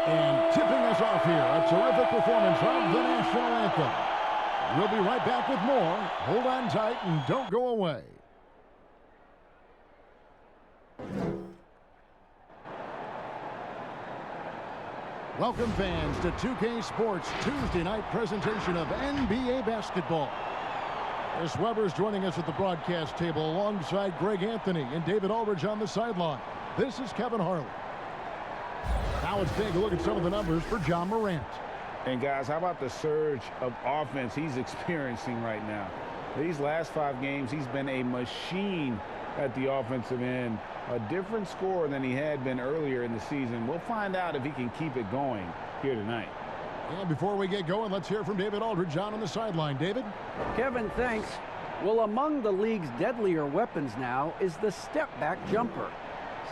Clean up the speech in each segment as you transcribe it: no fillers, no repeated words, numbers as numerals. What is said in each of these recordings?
And tipping us off here, a terrific performance of the national anthem. We'll be right back with more. Hold on tight and don't go away. Welcome fans to 2K Sports Tuesday night presentation of NBA basketball. Chris Webber's joining us at the broadcast table alongside Greg Anthony and David Aldridge on the sideline. This is Kevin Harlan. Now let's take a look at some of the numbers for John Morant. And guys, how about the surge of offense he's experiencing right now? These last 5 games, he's been a machine at the offensive end. A different score than he had been earlier in the season. We'll find out if he can keep it going here tonight. And before we get going, let's hear from David Aldridge on the sideline. David? Kevin, thanks. Well, among the league's deadlier weapons now is the step-back jumper.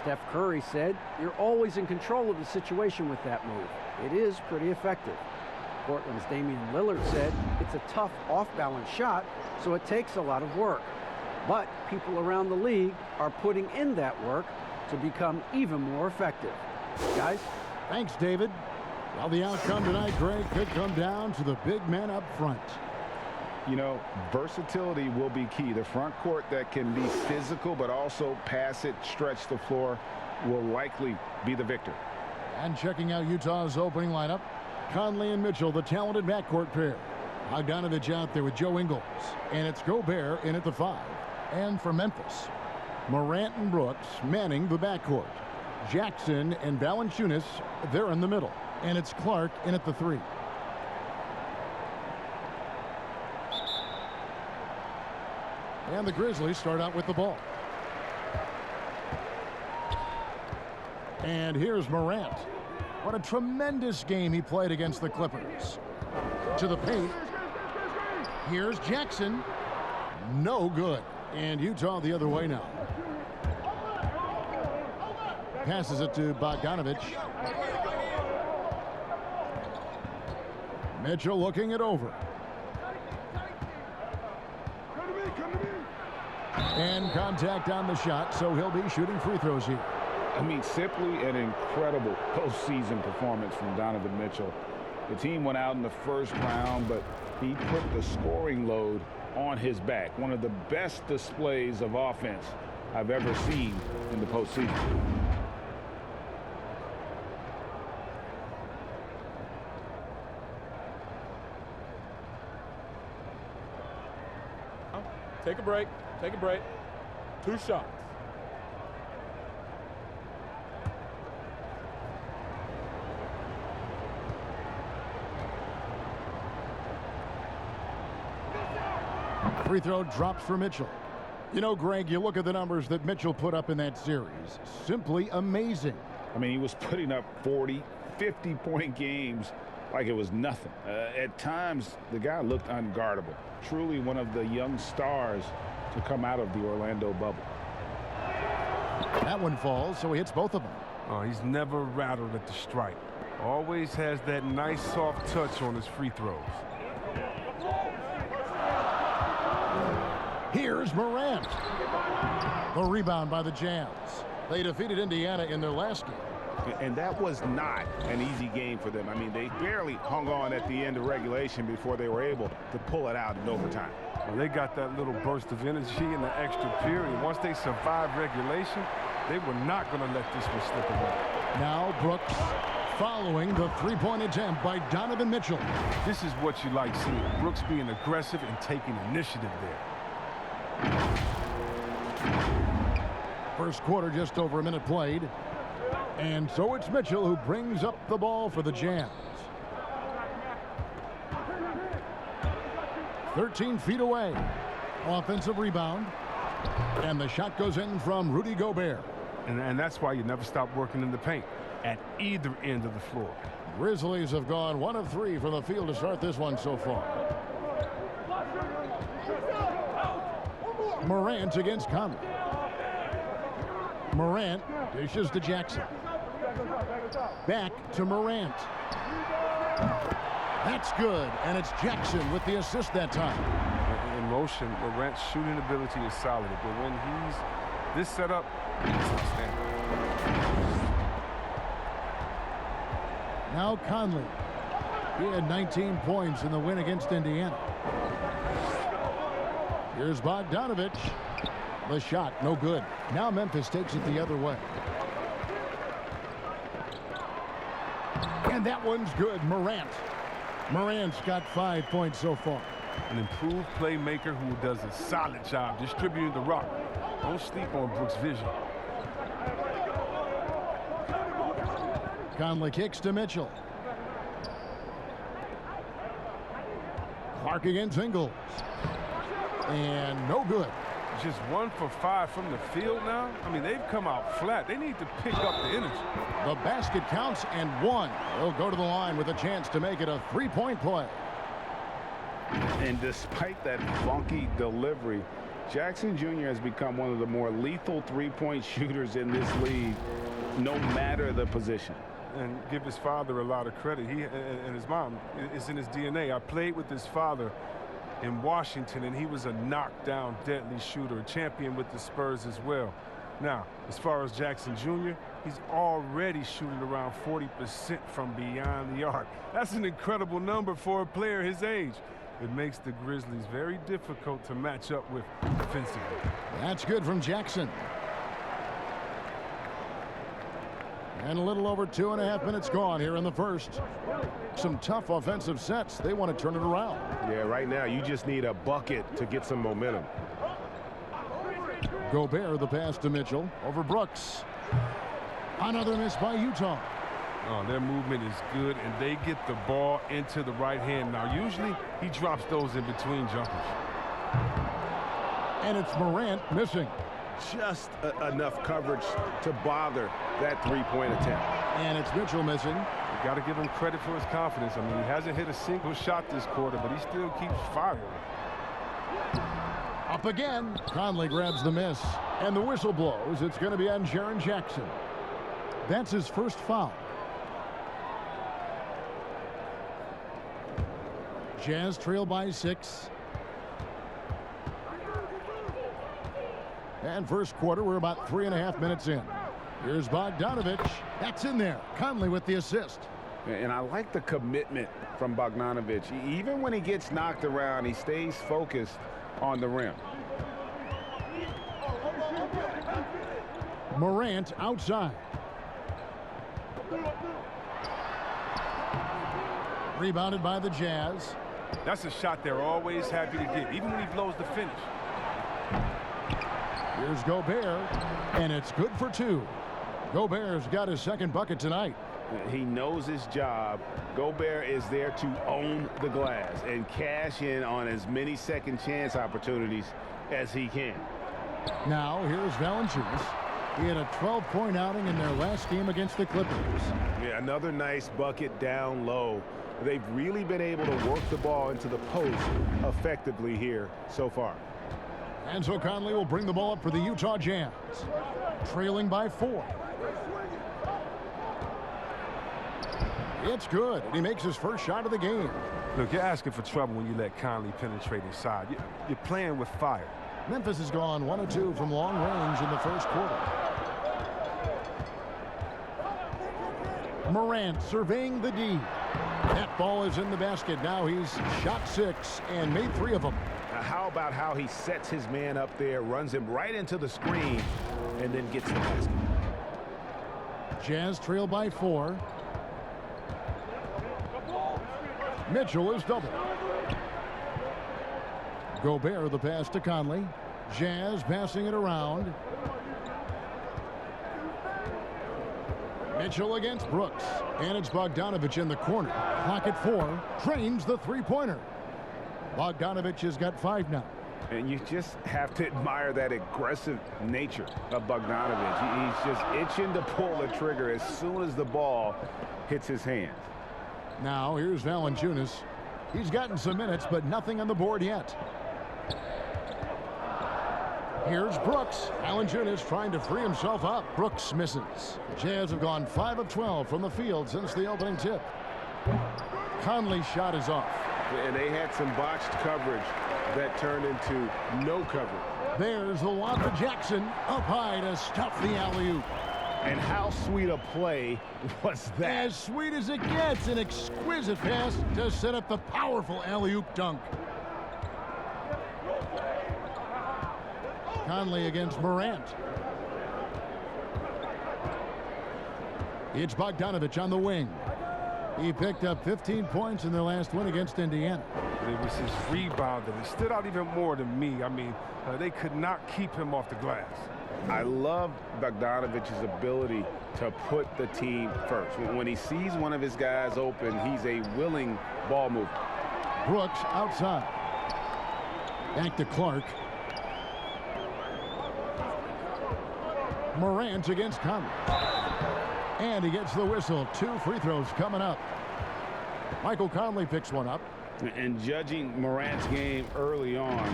Steph Curry said, "You're always in control of the situation with that move. It is pretty effective." Portland's Damian Lillard said, "It's a tough off-balance shot, so it takes a lot of work." But people around the league are putting in that work to become even more effective. Guys? Thanks, David. Well, the outcome tonight, Greg, could come down to the big men up front. You know, versatility will be key. The front court that can be physical but also pass it, stretch the floor, will likely be the victor. And checking out Utah's opening lineup, Conley and Mitchell, the talented backcourt pair. Bogdanovich out there with Joe Ingles. And it's Gobert in at the 5. And for Memphis, Morant and Brooks manning the backcourt. Jackson and Valanciunas, they're in the middle. And it's Clark in at the 3. And the Grizzlies start out with the ball. And here's Morant. What a tremendous game he played against the Clippers. To the paint. Here's Jackson. No good. And Utah the other way now. Passes it to Bogdanovich. Mitchell looking it over. And contact on the shot, so he'll be shooting free throws here. I mean, simply an incredible postseason performance from Donovan Mitchell. The team went out in the first round, but he put the scoring load on his back. One of the best displays of offense I've ever seen in the postseason. Take a break. Take a break. 2 shots. Free throw drops for Mitchell. You know, Greg, you look at the numbers that Mitchell put up in that series. Simply amazing. I mean, he was putting up 40, 50-point games like it was nothing. At times, the guy looked unguardable. Truly one of the young stars to come out of the Orlando bubble. That one falls, so he hits both of them. Oh, he's never rattled at the stripe. Always has that nice soft touch on his free throws. Here's Morant. The rebound by the Jazz. They defeated Indiana in their last game. And that was not an easy game for them. I mean, they barely hung on at the end of regulation before they were able to pull it out in overtime. Well, they got that little burst of energy in the extra period. Once they survived regulation, they were not going to let this one slip away. Now Brooks following the three-point attempt by Donovan Mitchell. This is what you like seeing. Brooks being aggressive and taking initiative there. First quarter, just over a minute played. And so it's Mitchell who brings up the ball for the Jazz. 13 feet away. Offensive rebound. And the shot goes in from Rudy Gobert. And that's why you never stop working in the paint at either end of the floor. Grizzlies have gone 1 of 3 from the field to start this one so far. Morant against Conley. Morant dishes to Jackson. Back to Morant. That's good, and it's Jackson with the assist that time. In motion, Morant's shooting ability is solid, but when he's this setup, it's outstanding. Now Conley. He had 19 points in the win against Indiana. Here's Bogdanovich. The shot, no good. Now Memphis takes it the other way. And that one's good. Morant's got 5 points so far. An improved playmaker who does a solid job distributing the rock. Don't sleep on Brooks' vision. Conley kicks to Mitchell. Clark against Ingles. And no good. Just 1 for 5 from the field now. I mean, they've come out flat. They need to pick up the energy. The basket counts and one. They'll go to the line with a chance to make it a three-point play. And despite that funky delivery, Jackson Jr. has become one of the more lethal three-point shooters in this league, no matter the position. And give his father a lot of credit. He and his mom, it's in his DNA. I played with his father in Washington, and he was a knockdown, deadly shooter, a champion with the Spurs as well. Now, as far as Jackson Jr., he's already shooting around 40% from beyond the arc. That's an incredible number for a player his age. It makes the Grizzlies very difficult to match up with defensively. That's good from Jackson. And a little over 2.5 minutes gone here in the first. Some tough offensive sets. They want to turn it around. Yeah, right now you just need a bucket to get some momentum. Gobert, the pass to Mitchell over Brooks. Another miss by Utah. Oh, their movement is good, and they get the ball into the right hand. Now, usually he drops those in between jumpers. And it's Morant missing. Just enough coverage to bother that three-point attempt. And it's Mitchell missing. You got to give him credit for his confidence. I mean, he hasn't hit a single shot this quarter, but he still keeps firing. Up again. Conley grabs the miss. And the whistle blows. It's going to be on Jaren Jackson. That's his first foul. Jazz trail by 6. And first quarter, we're about 3.5 minutes in. Here's Bogdanovich. That's in there. Conley with the assist. And I like the commitment from Bogdanovich. Even when he gets knocked around, he stays focused on the rim. Morant outside. Rebounded by the Jazz. That's a shot they're always happy to get, even when he blows the finish. Here's Gobert, and it's good for 2. Gobert's got his second bucket tonight. He knows his job. Gobert is there to own the glass and cash in on as many second chance opportunities as he can. Now here's Valanciunas. He had a 12-point outing in their last game against the Clippers. Yeah, another nice bucket down low. They've really been able to work the ball into the post effectively here so far. And so Conley will bring the ball up for the Utah Jazz. Trailing by 4. It's good. And he makes his first shot of the game. Look, you're asking for trouble when you let Conley penetrate inside. You're playing with fire. Memphis has gone 1 of 2 from long range in the first quarter. Morant surveying the D. That ball is in the basket. Now he's shot 6 and made 3 of them. Now, how about how he sets his man up there, runs him right into the screen, and then gets the basket? Jazz trail by 4. Mitchell is doubled. Gobert the pass to Conley. Jazz passing it around. Mitchell against Brooks. And it's Bogdanovich in the corner. Clock at 4. Trains the three-pointer. Bogdanovich has got 5 now. And you just have to admire that aggressive nature of Bogdanovich. He's just itching to pull the trigger as soon as the ball hits his hands. Now here's Valanciunas. He's gotten some minutes, but nothing on the board yet. Here's Brooks. Valanciunas trying to free himself up. Brooks misses. Jazz have gone 5 of 12 from the field since the opening tip. Conley's shot is off. And they had some botched coverage that turned into no coverage. There's the lob to Jackson. Up high to stuff the alley-oop. And how sweet a play was that? As sweet as it gets, an exquisite pass to set up the powerful alley-oop dunk. Conley against Morant. It's Bogdanovich on the wing. He picked up 15 points in their last win against Indiana. It was his rebound that stood out even more to me. I mean, they could not keep him off the glass. I love Bogdanovich's ability to put the team first. When he sees one of his guys open, he's a willing ball mover. Brooks outside. Back to Clark. Morant against Conley. And he gets the whistle. 2 free throws coming up. Michael Conley picks one up. And judging Morant's game early on,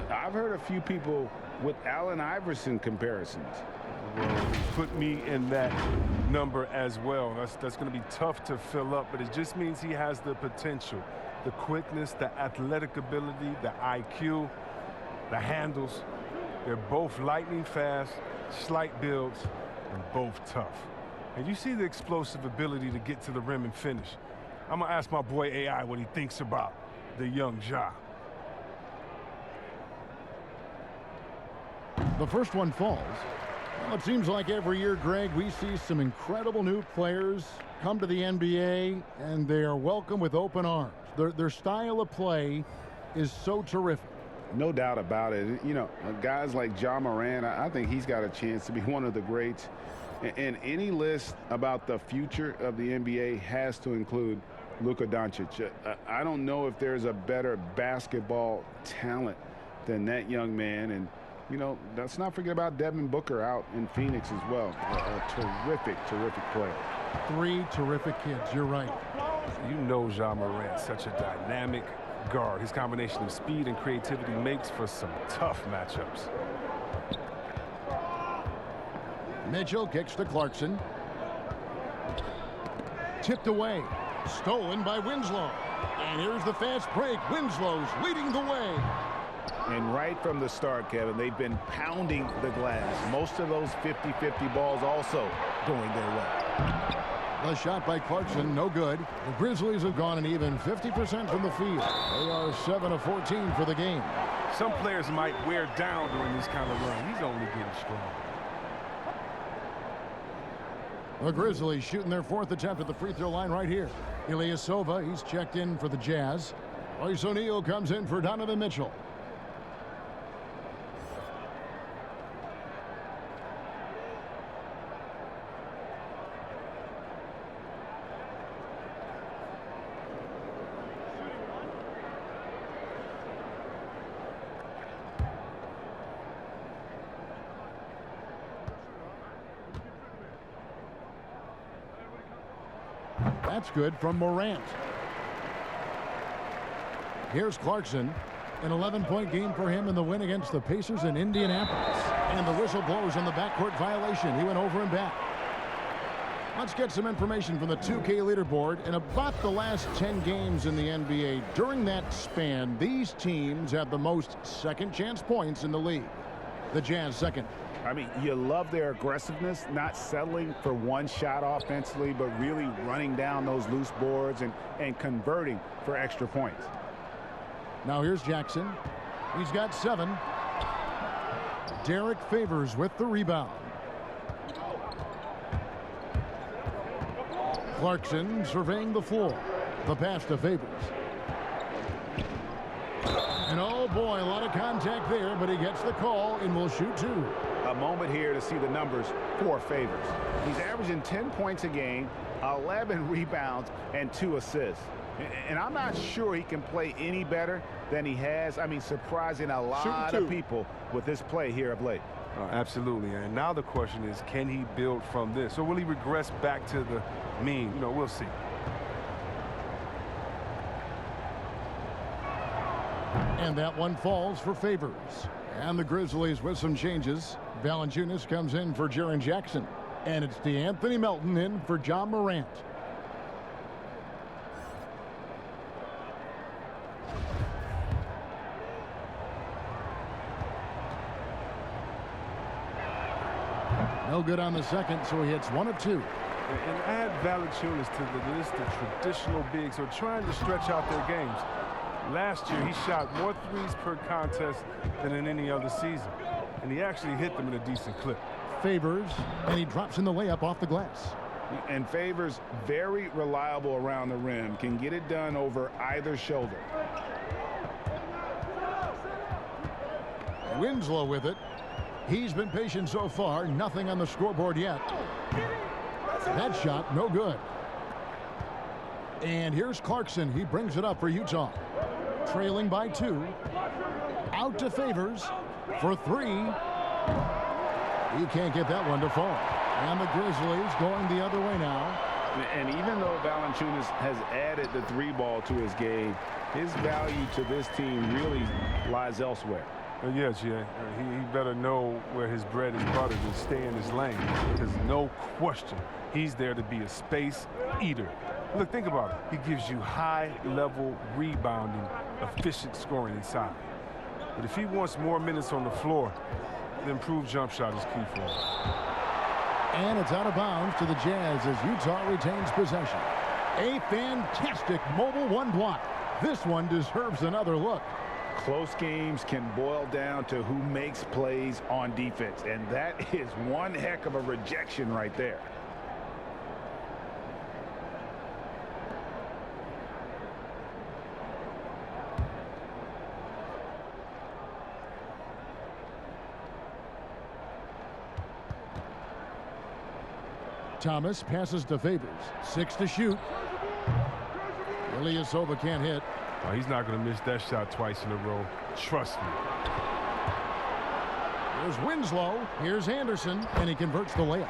I've heard a few people with Allen Iverson comparisons. Well, put me in that number as well. That's going to be tough to fill up, but it just means he has the potential, the quickness, the athletic ability, the IQ, the handles. They're both lightning fast, slight builds, and both tough. And you see the explosive ability to get to the rim and finish. I'm going to ask my boy AI what he thinks about the young Ja. The first one falls. Well, it seems like every year, Greg, we see some incredible new players come to the NBA, and they are welcome with open arms. Their style of play is so terrific. No doubt about it. You know, guys like Ja Morant, I think he's got a chance to be one of the greats. And any list about the future of the NBA has to include Luka Doncic. I don't know if there's a better basketball talent than that young man. And, you know, let's not forget about Devin Booker out in Phoenix as well. A terrific, terrific player. 3 terrific kids. You're right. You know Ja Morant, such a dynamic guard. His combination of speed and creativity makes for some tough matchups. Mitchell kicks to Clarkson. Tipped away. Stolen by Winslow. And here's the fast break. Winslow's leading the way. And right from the start, Kevin, they've been pounding the glass. Most of those 50-50 balls also going their way. The shot by Clarkson, no good. The Grizzlies have gone an even 50% from the field. They are 7 of 14 for the game. Some players might wear down during this kind of run. He's only getting strong. The Grizzlies shooting their 4th attempt at the free throw line right here. Ilyasova, he's checked in for the Jazz. Royce O'Neal comes in for Donovan Mitchell. That's good from Morant. Here's Clarkson. An 11-point game for him in the win against the Pacers in Indianapolis. And the whistle blows on the backcourt violation. He went over and back. Let's get some information from the 2K leaderboard. In about the last 10 games in the NBA, during that span, these teams have the most second chance points in the league. The Jazz second. I mean, you love their aggressiveness, not settling for one shot offensively, but really running down those loose boards and converting for extra points. Now here's Jackson. He's got 7. Derek Favors with the rebound. Clarkson surveying the floor. The pass to Favors. And oh boy, a lot of contact there, but he gets the call and will shoot 2. A moment here to see the numbers for Favors. He's averaging 10 points a game, 11 rebounds, and 2 assists. And I'm not sure he can play any better than he has. I mean, surprising a lot of people with this play here of late. Absolutely. And now the question is, can he build from this? Or will he regress back to the mean? You know, we'll see. And that one falls for Favors. And the Grizzlies with some changes. Valanciunas comes in for Jaren Jackson. And it's DeAnthony Melton in for Ja Morant. No good on the second, so he hits 1 of 2. And add Valanciunas to the list of traditional bigs who are trying to stretch out their games. Last year, he shot more threes per contest than in any other season. And he actually hit them in a decent clip. Favors, and he drops in the layup off the glass. And Favors, very reliable around the rim, can get it done over either shoulder. Winslow with it. He's been patient so far. Nothing on the scoreboard yet. That shot, no good. And here's Clarkson. He brings it up for Utah. Trailing by 2. Out to Favors for 3. He can't get that one to fall. And the Grizzlies going the other way now. And even though Valanciunas has added the 3-ball to his game, his value to this team really lies elsewhere. Yeah, Jay. He better know where his bread is buttered and stay in his lane. There's no question he's there to be a space eater. Look, think about it. He gives you high-level rebounding, efficient scoring inside. But if he wants more minutes on the floor, the improved jump shot is key for him. And it's out of bounds to the Jazz as Utah retains possession. A fantastic mobile 1 block. This one deserves another look. Close games can boil down to who makes plays on defense, and that is one heck of a rejection right there. Thomas passes to Favors. 6 to shoot. Ilyasova can't hit. Oh, he's not going to miss that shot twice in a row. Trust me. Here's Winslow. Here's Anderson. And he converts the layup.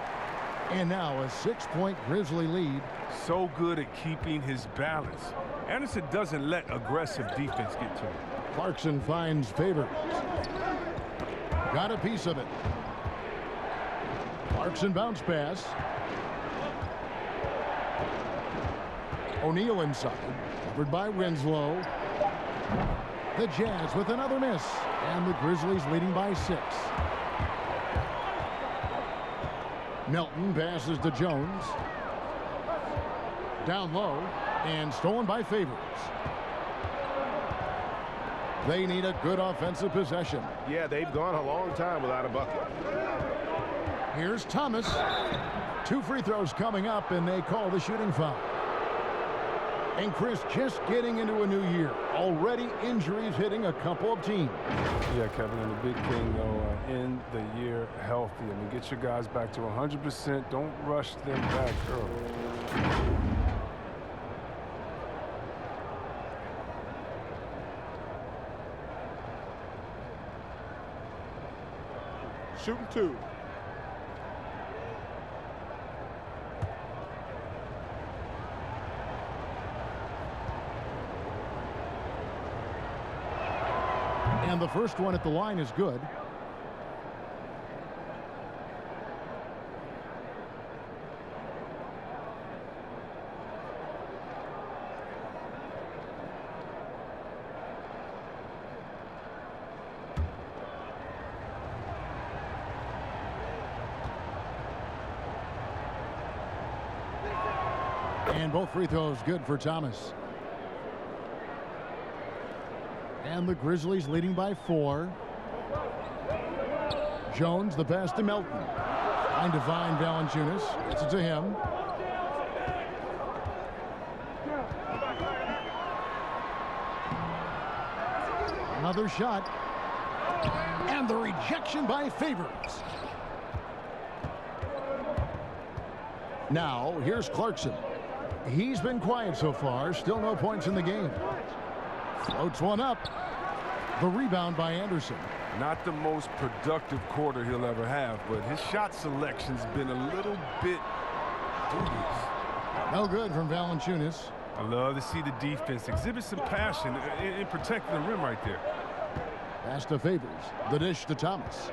And now a 6-point Grizzly lead. So good at keeping his balance. Anderson doesn't let aggressive defense get to him. Clarkson finds Favors. Got a piece of it. Clarkson bounce pass. O'Neal inside. Covered by Winslow. The Jazz with another miss. And the Grizzlies leading by 6. Melton passes to Jones. Down low. And stolen by Favors. They need a good offensive possession. Yeah, they've gone a long time without a bucket. Here's Thomas. 2 free throws coming up, and they call the shooting foul. And Chris, just getting into a new year. Already injuries hitting a couple of teams. Yeah, Kevin, and the big thing, though, end the year healthy. I mean, get your guys back to 100%. Don't rush them back early. Shooting 2. And the first one at the line is good. And both free throws good for Thomas. And the Grizzlies leading by 4. Jones, the pass to Melton. Trying to find Valanciunas. Gets it to him. Another shot. And the rejection by Favors. Now, here's Clarkson. He's been quiet so far. Still no points in the game. Floats one up. The rebound by Anderson. Not the most productive quarter he'll ever have, but his shot selection's been a little bit dubious. No good from Valanciunas. I love to see the defense exhibit some passion in protecting the rim right there. Pass to Favors. The dish to Thomas.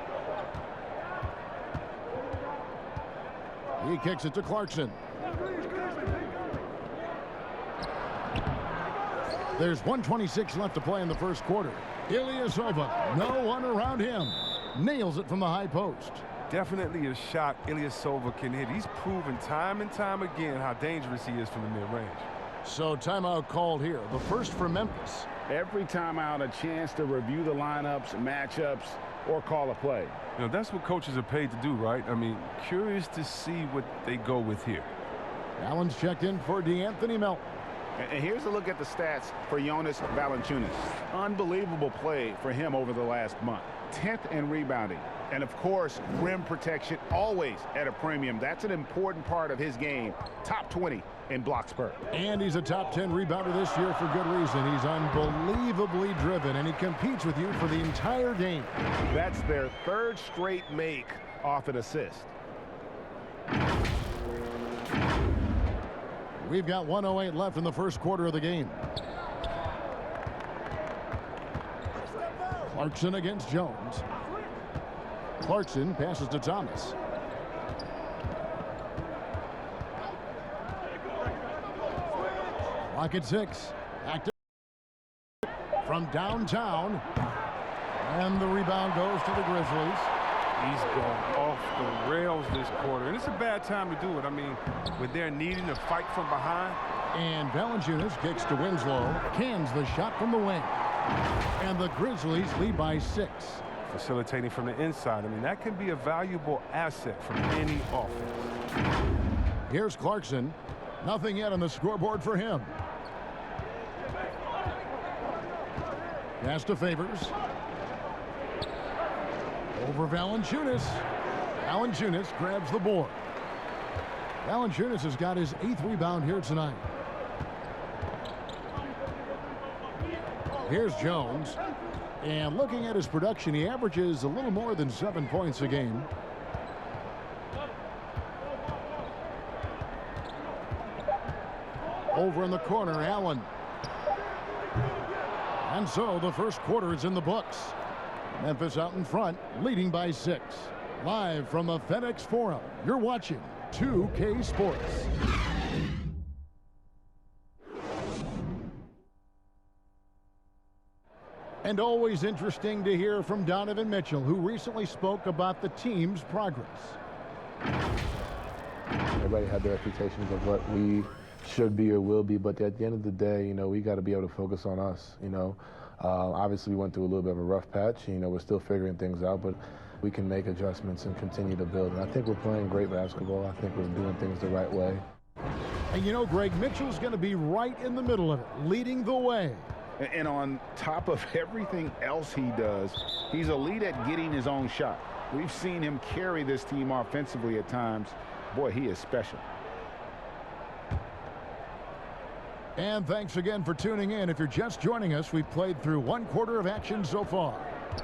He kicks it to Clarkson. There's 1:26 left to play in the first quarter. Ilyasova, no one around him. Nails it from the high post. Definitely a shot Ilyasova can hit. He's proven time and time again how dangerous he is from the mid-range. So timeout called here. The first for Memphis. Every timeout, a chance to review the lineups, matchups, or call a play. You know, that's what coaches are paid to do, right? I mean, curious to see what they go with here. Allen's checked in for DeAnthony Melton. And here's a look at the stats for Jonas Valanciunas. Unbelievable play for him over the last month. 10th in rebounding. And, of course, rim protection always at a premium. That's an important part of his game. Top 20 in blocks per. And he's a top 10 rebounder this year for good reason. He's unbelievably driven, and he competes with you for the entire game. That's their third straight make off an assist. We've got 1:08 left in the first quarter of the game. Clarkson against Jones. Clarkson passes to Thomas. Clock at 6. Active from downtown. And the rebound goes to the Grizzlies. He's gone off the rails this quarter, and it's a bad time to do it. I mean, when they're needing to fight from behind. And Valanciunas kicks to Winslow, cans the shot from the wing. And the Grizzlies lead by 6. Facilitating from the inside. I mean, that can be a valuable asset from any offense. Here's Clarkson. Nothing yet on the scoreboard for him. Pass to Favors. Over Valanciunas. Valanciunas grabs the board. Valanciunas has got his 8th rebound here tonight. Here's Jones. And looking at his production, he averages a little more than 7 points a game. Over in the corner, Allen. And so the first quarter is in the books. Memphis out in front, leading by 6. Live from the FedEx Forum, you're watching 2K Sports. And always interesting to hear from Donovan Mitchell, who recently spoke about the team's progress. Everybody had their expectations of what we should be or will be, but at the end of the day, you know, we got to be able to focus on us, you know. Obviously, we went through a little bit of a rough patch. You know, we're still figuring things out, but we can make adjustments and continue to build. And I think we're playing great basketball. I think we're doing things the right way. And you know, Greg, Mitchell's going to be right in the middle of it, leading the way. And on top of everything else he does, he's elite at getting his own shot. We've seen him carry this team offensively at times. Boy, he is special. And thanks again for tuning in. If you're just joining us, we've played through 1 quarter of action so far.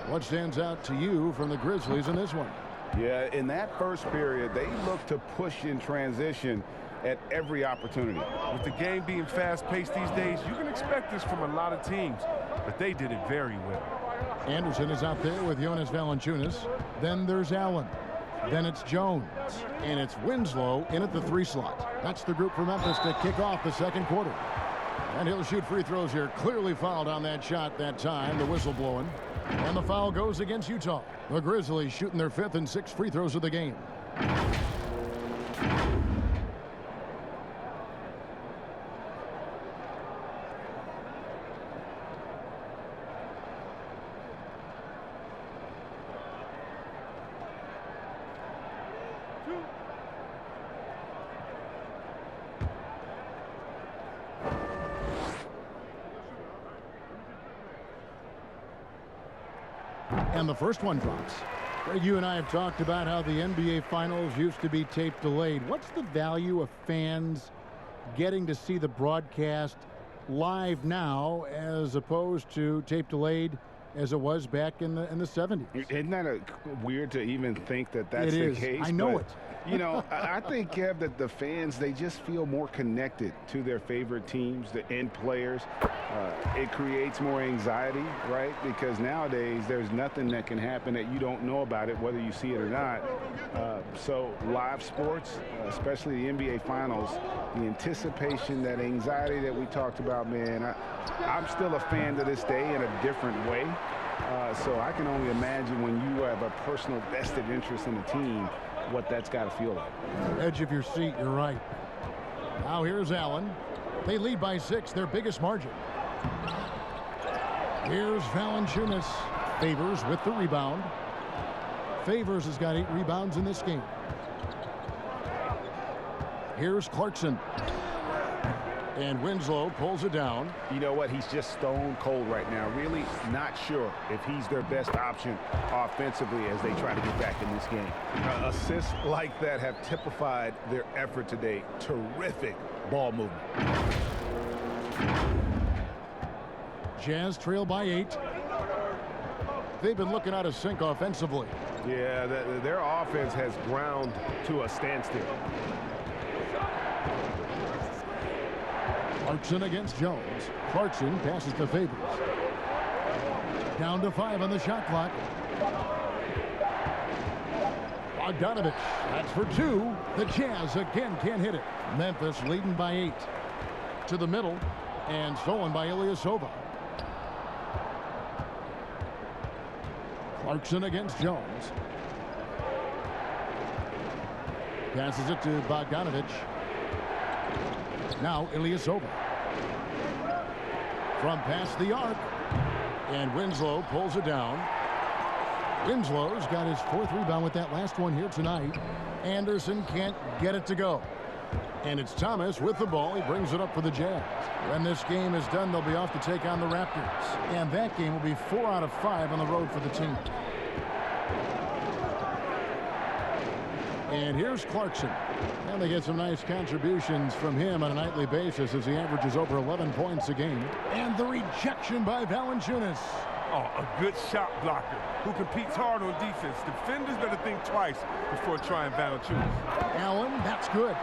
What stands out to you from the Grizzlies in this one? Yeah, in that first period, they looked to push in transition at every opportunity. With the game being fast-paced these days, you can expect this from a lot of teams, but they did it very well. Anderson is out there with Jonas Valanciunas. Then there's Allen. Then it's Jones. And it's Winslow in at the 3 slot. That's the group for Memphis to kick off the second quarter. And he'll shoot free throws here. Clearly fouled on that shot that time. The whistle blowing. And the foul goes against Utah. The Grizzlies shooting their 5th and 6th free throws of the game. And the first one drops. Greg, you and I have talked about how the NBA Finals used to be tape delayed. What's the value of fans getting to see the broadcast live now as opposed to tape delayed as it was back in the 70s? Isn't that weird to even think that that's the case? I know it. You know, I think, Kev, that the fans, they just feel more connected to their favorite teams, the end players. It creates more anxiety, right? Because nowadays there's nothing that can happen that you don't know about it, whether you see it or not. So live sports, especially the NBA Finals, the anticipation, that anxiety that we talked about, man, I'm still a fan to this day in a different way. So I can only imagine when you have a personal vested interest in the team, what that's got to feel like. Edge of your seat, you're right. Now here's Allen. They lead by 6, their biggest margin. Here's Valanciunas. Favors with the rebound. Favors has got 8 rebounds in this game. Here's Clarkson. And Winslow pulls it down. You know what? He's just stone cold right now. Really not sure if he's their best option offensively as they try to get back in this game. Assists like that have typified their effort today. Terrific ball movement. Jazz trail by 8. They've been looking out of sync offensively. Yeah, their offense has ground to a standstill. Clarkson against Jones. Clarkson passes to Favors. Down to 5 on the shot clock. Bogdanovich, that's for 2. The Jazz again can't hit it. Memphis leading by 8. To the middle, and stolen by Ilyasova. Clarkson against Jones. Passes it to Bogdanovich. Now Ilyasova. From past the arc. And Winslow pulls it down. Winslow's got his 4th rebound with that last one here tonight. Anderson can't get it to go. And it's Thomas with the ball. He brings it up for the Jazz. When this game is done, they'll be off to take on the Raptors. And that game will be 4 out of 5 on the road for the team. And here's Clarkson. And they get some nice contributions from him on a nightly basis as he averages over 11 points a game. And the rejection by Valanciunas. Oh, a good shot blocker who competes hard on defense. Defenders better think twice before trying Valanciunas. Allen, that's good.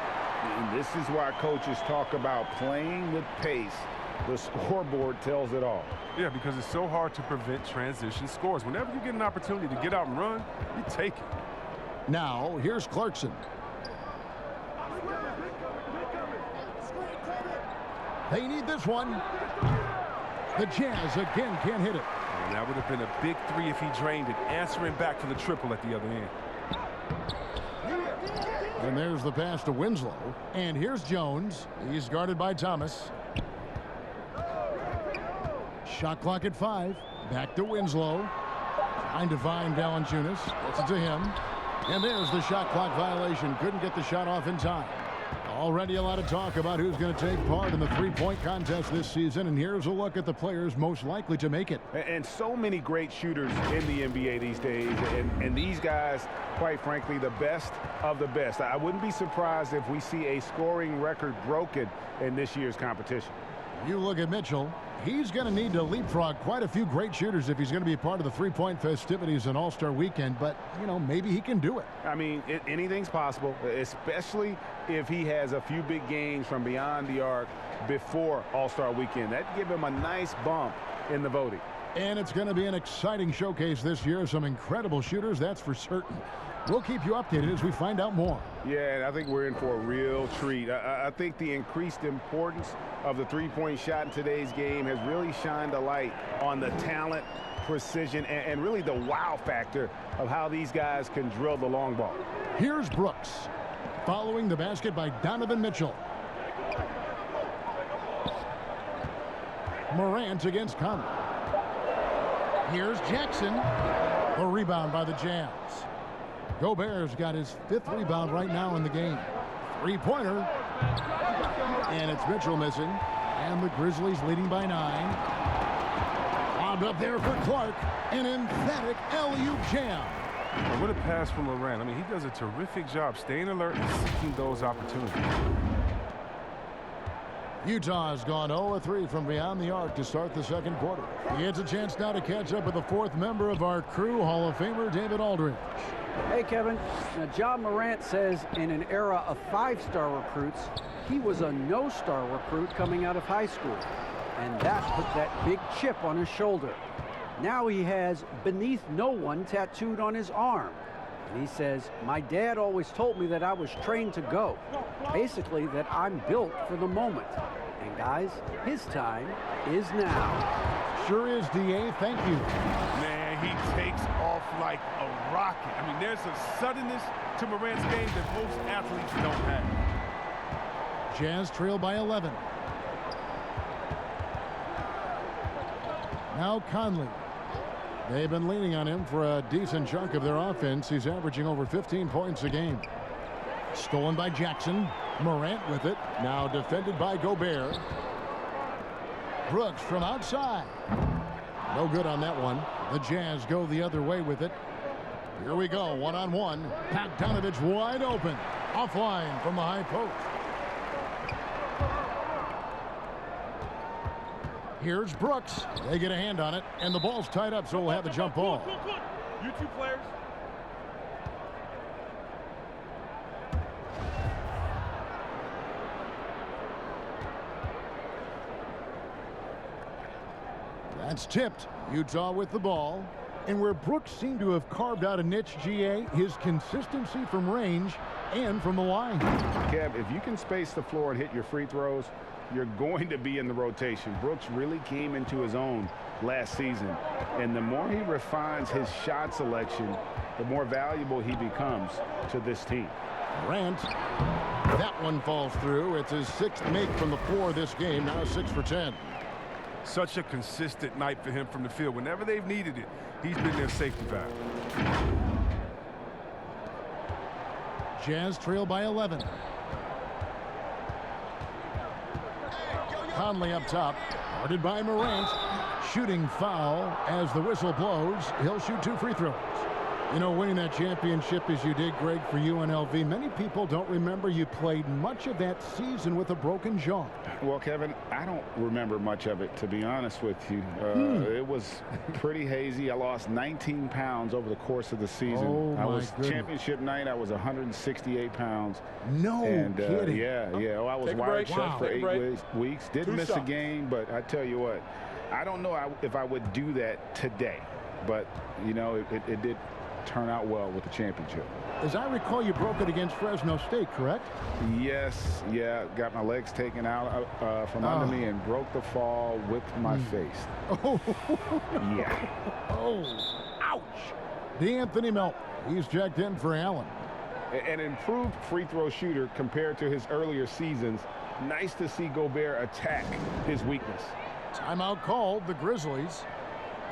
And this is why coaches talk about playing with pace. The scoreboard tells it all. Yeah, because it's so hard to prevent transition scores. Whenever you get an opportunity to get out and run, you take it. Now, here's Clarkson. They need this one. The Jazz again can't hit it. And that would have been a big 3 if he drained it, answering back to the triple at the other end. And there's the pass to Winslow. And here's Jones. He's guarded by Thomas. Shot clock at 5. Back to Winslow. Trying to find Valanciunas. Gets it to him. And there's the shot clock violation. Couldn't get the shot off in time. Already a lot of talk about who's going to take part in the three-point contest this season. And here's a look at the players most likely to make it. And so many great shooters in the NBA these days. And these guys, quite frankly, the best of the best. I wouldn't be surprised if we see a scoring record broken in this year's competition. You look at Mitchell. He's going to need to leapfrog quite a few great shooters if he's going to be part of the three-point festivities in All-Star Weekend. But, you know, maybe he can do it. I mean, anything's possible, especially if he has a few big games from beyond the arc before All-Star Weekend. That'd give him a nice bump in the voting. And it's going to be an exciting showcase this year. Some incredible shooters, that's for certain. We'll keep you updated as we find out more. Yeah, and I think we're in for a real treat. I think the increased importance of the three-point shot in today's game has really shined a light on the talent, precision, and really the wow factor of how these guys can drill the long ball. Here's Brooks, following the basket by Donovan Mitchell. Morant against Conley. Here's Jackson. The rebound by the Jazz. Gobert's got his 5th rebound right now in the game. Three-pointer. And it's Mitchell missing. And the Grizzlies leading by 9. Lobbed up there for Clark. An emphatic alley-oop jam. And what a pass from Morant. I mean, he does a terrific job staying alert and seeking those opportunities. Utah's gone 0-3 from beyond the arc to start the second quarter. He gets a chance now to catch up with the 4th member of our crew, Hall of Famer David Aldridge. Hey, Kevin. Now, John Morant says in an era of 5-star recruits, he was a no-star recruit coming out of high school. And that put that big chip on his shoulder. Now he has "beneath no one" tattooed on his arm. And he says, "My dad always told me that I was trained to go." Basically, that I'm built for the moment. And guys, his time is now. Sure is, D.A. Thank you. Man, he takes off like a rocket. I mean, there's a suddenness to Morant's game that most athletes don't have. Jazz trail by 11. Now Conley. They've been leaning on him for a decent chunk of their offense. He's averaging over 15 points a game. Stolen by Jackson. Morant with it. Now defended by Gobert. Brooks from outside. No good on that one. The Jazz go the other way with it. Here we go, one-on-one. Bogdanovich wide open. Offline from the high post. Here's Brooks. They get a hand on it, and the ball's tied up, so we'll have a jump ball. You two players. That's tipped. Utah with the ball. And where Brooks seemed to have carved out a niche, GA, his consistency from range and from the line. Kev, if you can space the floor and hit your free throws, you're going to be in the rotation. Brooks really came into his own last season. And the more he refines his shot selection, the more valuable he becomes to this team. Morant. That one falls through. It's his 6th make from the floor this game. Now 6 for 10. Such a consistent night for him from the field. Whenever they've needed it, he's been their safety valve. Jazz trail by 11. Conley up top. Guarded by Morant. Shooting foul as the whistle blows. He'll shoot 2 free throws. You know, winning that championship as you did, Greg, for UNLV, many people don't remember you played much of that season with a broken jaw. Well, Kevin, I don't remember much of it, to be honest with you. It was pretty hazy. I lost 19 pounds over the course of the season. Oh, I was goodness. Championship night. I was 168 pounds. No kidding. Yeah. Oh, I was wired shut for 8 weeks. Didn't miss a game, but I tell you what, I don't know if I would do that today. But, you know, it did turn out well with the championship. As I recall, you broke it against Fresno State, correct? Yes, yeah. Got my legs taken out from under me and broke the fall with my face. Oh, Yeah. oh, ouch. DeAnthony Melton. He's checked in for Allen. An improved free throw shooter compared to his earlier seasons. Nice to see Gobert attack his weakness. Timeout called, the Grizzlies.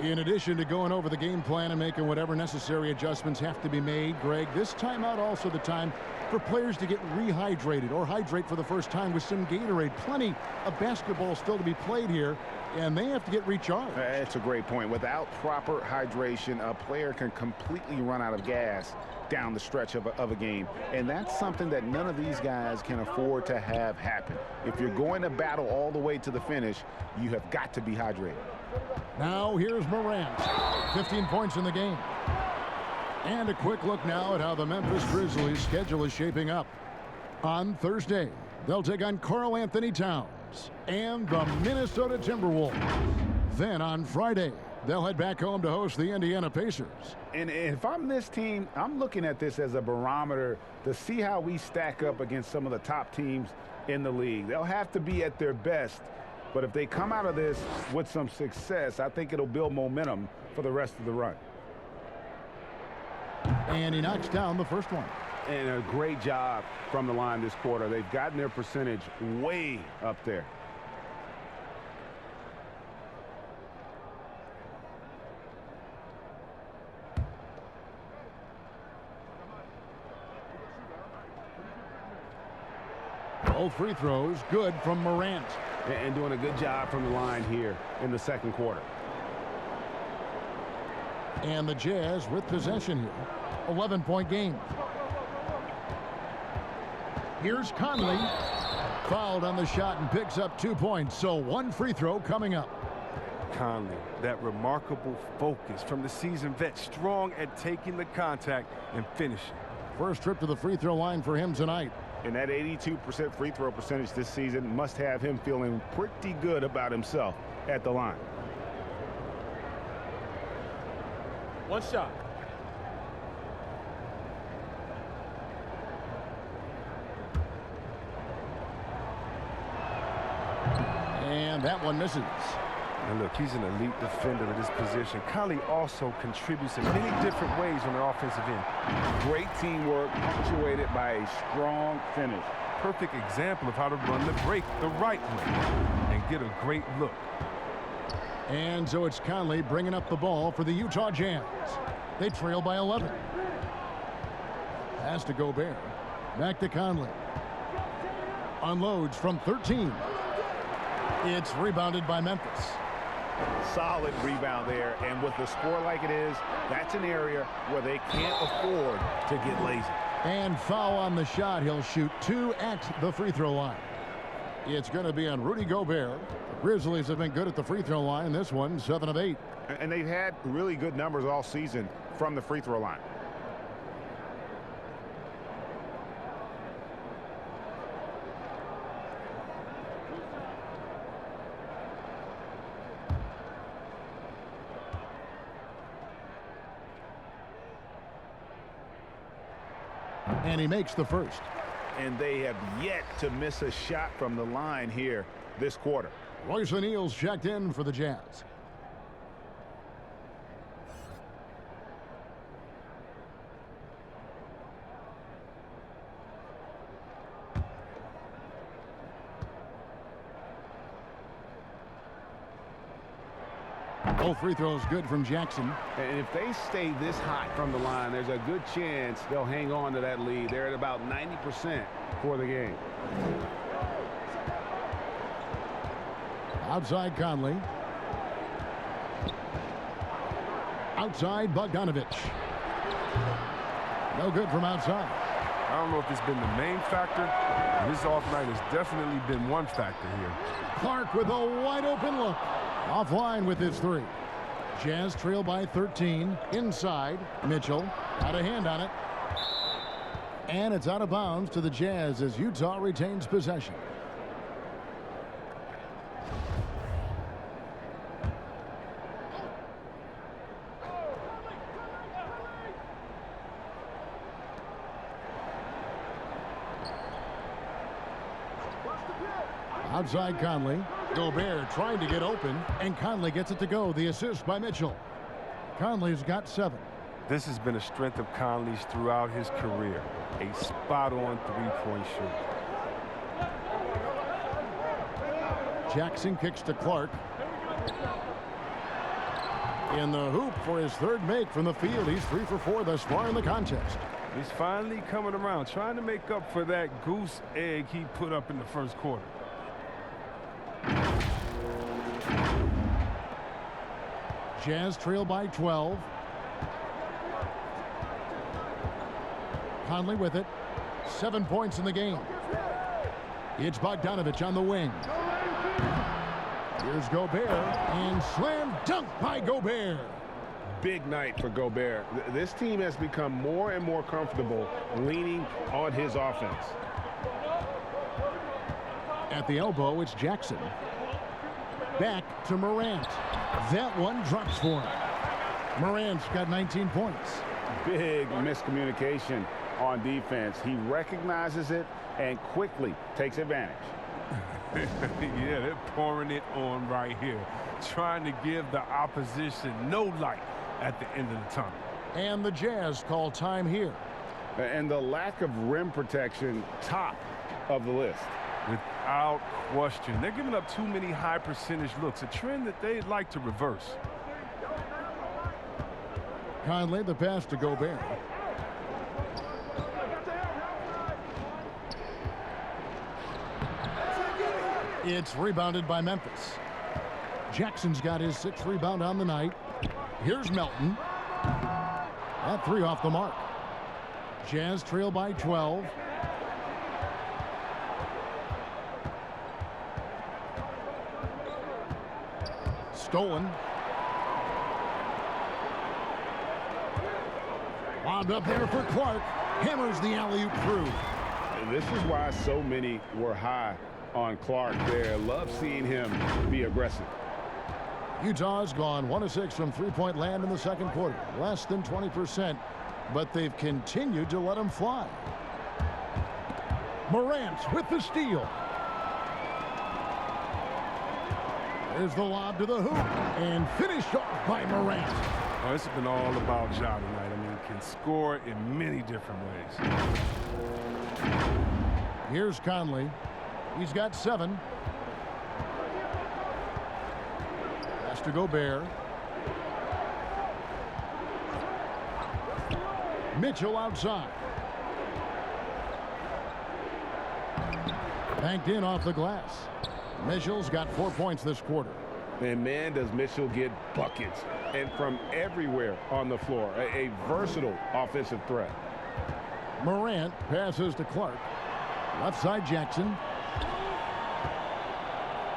In addition to going over the game plan and making whatever necessary adjustments have to be made, Greg, this timeout also the time for players to get rehydrated or hydrate for the first time with some Gatorade. Plenty of basketball still to be played here, and they have to get recharged. That's a great point. Without proper hydration, a player can completely run out of gas down the stretch of a game. And that's something that none of these guys can afford to have happen. If you're going to battle all the way to the finish, you have got to be hydrated. Now here's Morant. 15 points in the game. And a quick look now at how the Memphis Grizzlies schedule is shaping up. On Thursday, they'll take on Karl Anthony Towns and the Minnesota Timberwolves. Then on Friday, they'll head back home to host the Indiana Pacers. And if I'm this team, I'm looking at this as a barometer to see how we stack up against some of the top teams in the league. They'll have to be at their best. But if they come out of this with some success, I think it'll build momentum for the rest of the run. And he knocks down the first one. And a great job from the line this quarter. They've gotten their percentage way up there. Both free throws good from Morant. And doing a good job from the line here in the second quarter. And the Jazz with possession here. 11-point game. Here's Conley. Fouled on the shot and picks up 2 points. So 1 free throw coming up. Conley, that remarkable focus from the seasoned vet, strong at taking the contact and finishing. First trip to the free throw line for him tonight. And that 82% free throw percentage this season must have him feeling pretty good about himself at the line. One shot. And that one misses. And look, he's an elite defender at this position. Conley also contributes in many different ways on the offensive end. Great teamwork punctuated by a strong finish. Perfect example of how to run the break the right way and get a great look. And so it's Conley bringing up the ball for the Utah Jazz. They trail by 11. Pass to Gobert. Back to Conley. Unloads from 13. It's rebounded by Memphis. Solid rebound there, and with the score like it is, that's an area where they can't afford to get lazy. And foul on the shot. He'll shoot 2 at the free throw line. It's going to be on Rudy Gobert. The Grizzlies have been good at the free throw line. This one, 7 of 8. And they've had really good numbers all season from the free throw line. And he makes the first. And they have yet to miss a shot from the line here this quarter. Royce O'Neal's checked in for the Jazz. Both free throws good from Jackson. And if they stay this hot from the line, there's a good chance they'll hang on to that lead. They're at about 90% for the game. Outside Conley. Outside Bogdanovich. No good from outside. I don't know if it's been the main factor. This off night has definitely been one factor here. Clark with a wide open look. Offline with his 3. Jazz trail by 13. Inside. Mitchell. Got a hand on it. And it's out of bounds to the Jazz as Utah retains possession. Outside Conley. Gobert trying to get open, and Conley gets it to go. The assist by Mitchell. Conley's got 7. This has been a strength of Conley's throughout his career. A spot-on three-point shooter. Jackson kicks to Clark. In the hoop for his 3rd make from the field. He's 3 for 4 thus far in the contest. He's finally coming around, trying to make up for that goose egg he put up in the first quarter. Jazz trail by 12. Conley with it. 7 points in the game. It's Bogdanovich on the wing. Here's Gobert, and slam dunk by Gobert. Big night for Gobert. This team has become more and more comfortable leaning on his offense. At the elbow, it's Jackson. Back to Morant. That one drops for him. Morant's got 19 points. Big miscommunication on defense. He recognizes it and quickly takes advantage. Yeah, they're pouring it on right here, trying to give the opposition no light at the end of the tunnel. And the Jazz call time here. And the lack of rim protection, top of the list. Without question. They're giving up too many high percentage looks, a trend that they'd like to reverse. Conley, the pass to Gobert. It's rebounded by Memphis. Jackson's got his 6th rebound on the night. Here's Melton. That 3 off the mark. Jazz trail by 12. Stolen. Lobbed up there for Clark. Hammers the alley-oop through. And this is why so many were high on Clark there. Love seeing him be aggressive. Utah's gone 1 of 6 from three-point land in the second quarter. Less than 20%, but they've continued to let him fly. Morant with the steal. Here's the lob to the hoop. And finished off by Morant. Oh, it's been all about Ja tonight. I mean, he can score in many different ways. Here's Conley. He's got 7. Pass to Gobert. Mitchell outside. Banked in off the glass. Mitchell's got 4 points this quarter. And man, does Mitchell get buckets, and from everywhere on the floor. A versatile offensive threat. Morant passes to Clark. Left side Jackson.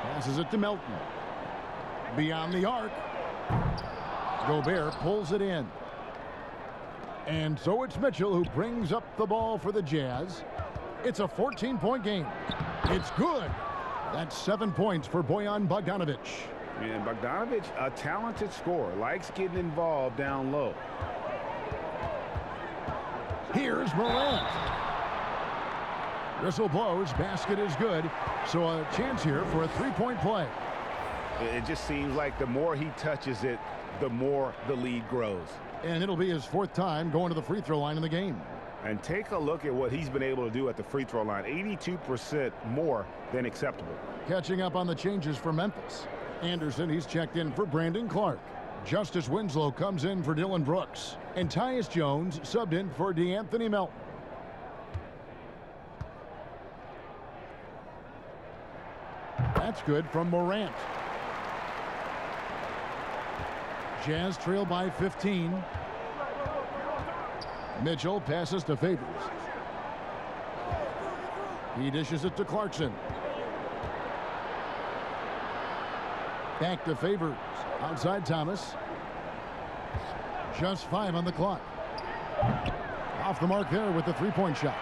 Passes it to Melton. Beyond the arc. Gobert pulls it in. And so it's Mitchell who brings up the ball for the Jazz. It's a 14-point game. It's good. That's 7 points for Bojan Bogdanovic. And Bogdanovic, a talented scorer, likes getting involved down low. Here's Morant. Whistle blows. Basket is good. So a chance here for a 3-point play. It just seems like the more he touches it, the more the lead grows. And it'll be his 4th time going to the free throw line in the game. And take a look at what he's been able to do at the free throw line. 82% more than acceptable. Catching up on the changes for Memphis. Anderson, he's checked in for Brandon Clark. Justice Winslow comes in for Dylan Brooks. And Tyus Jones subbed in for DeAnthony Melton. That's good from Morant. Jazz trail by 15. Mitchell passes to Favors. He dishes it to Clarkson. Back to Favors. Outside Thomas. Just 5 on the clock. Off the mark there with the 3-point shot.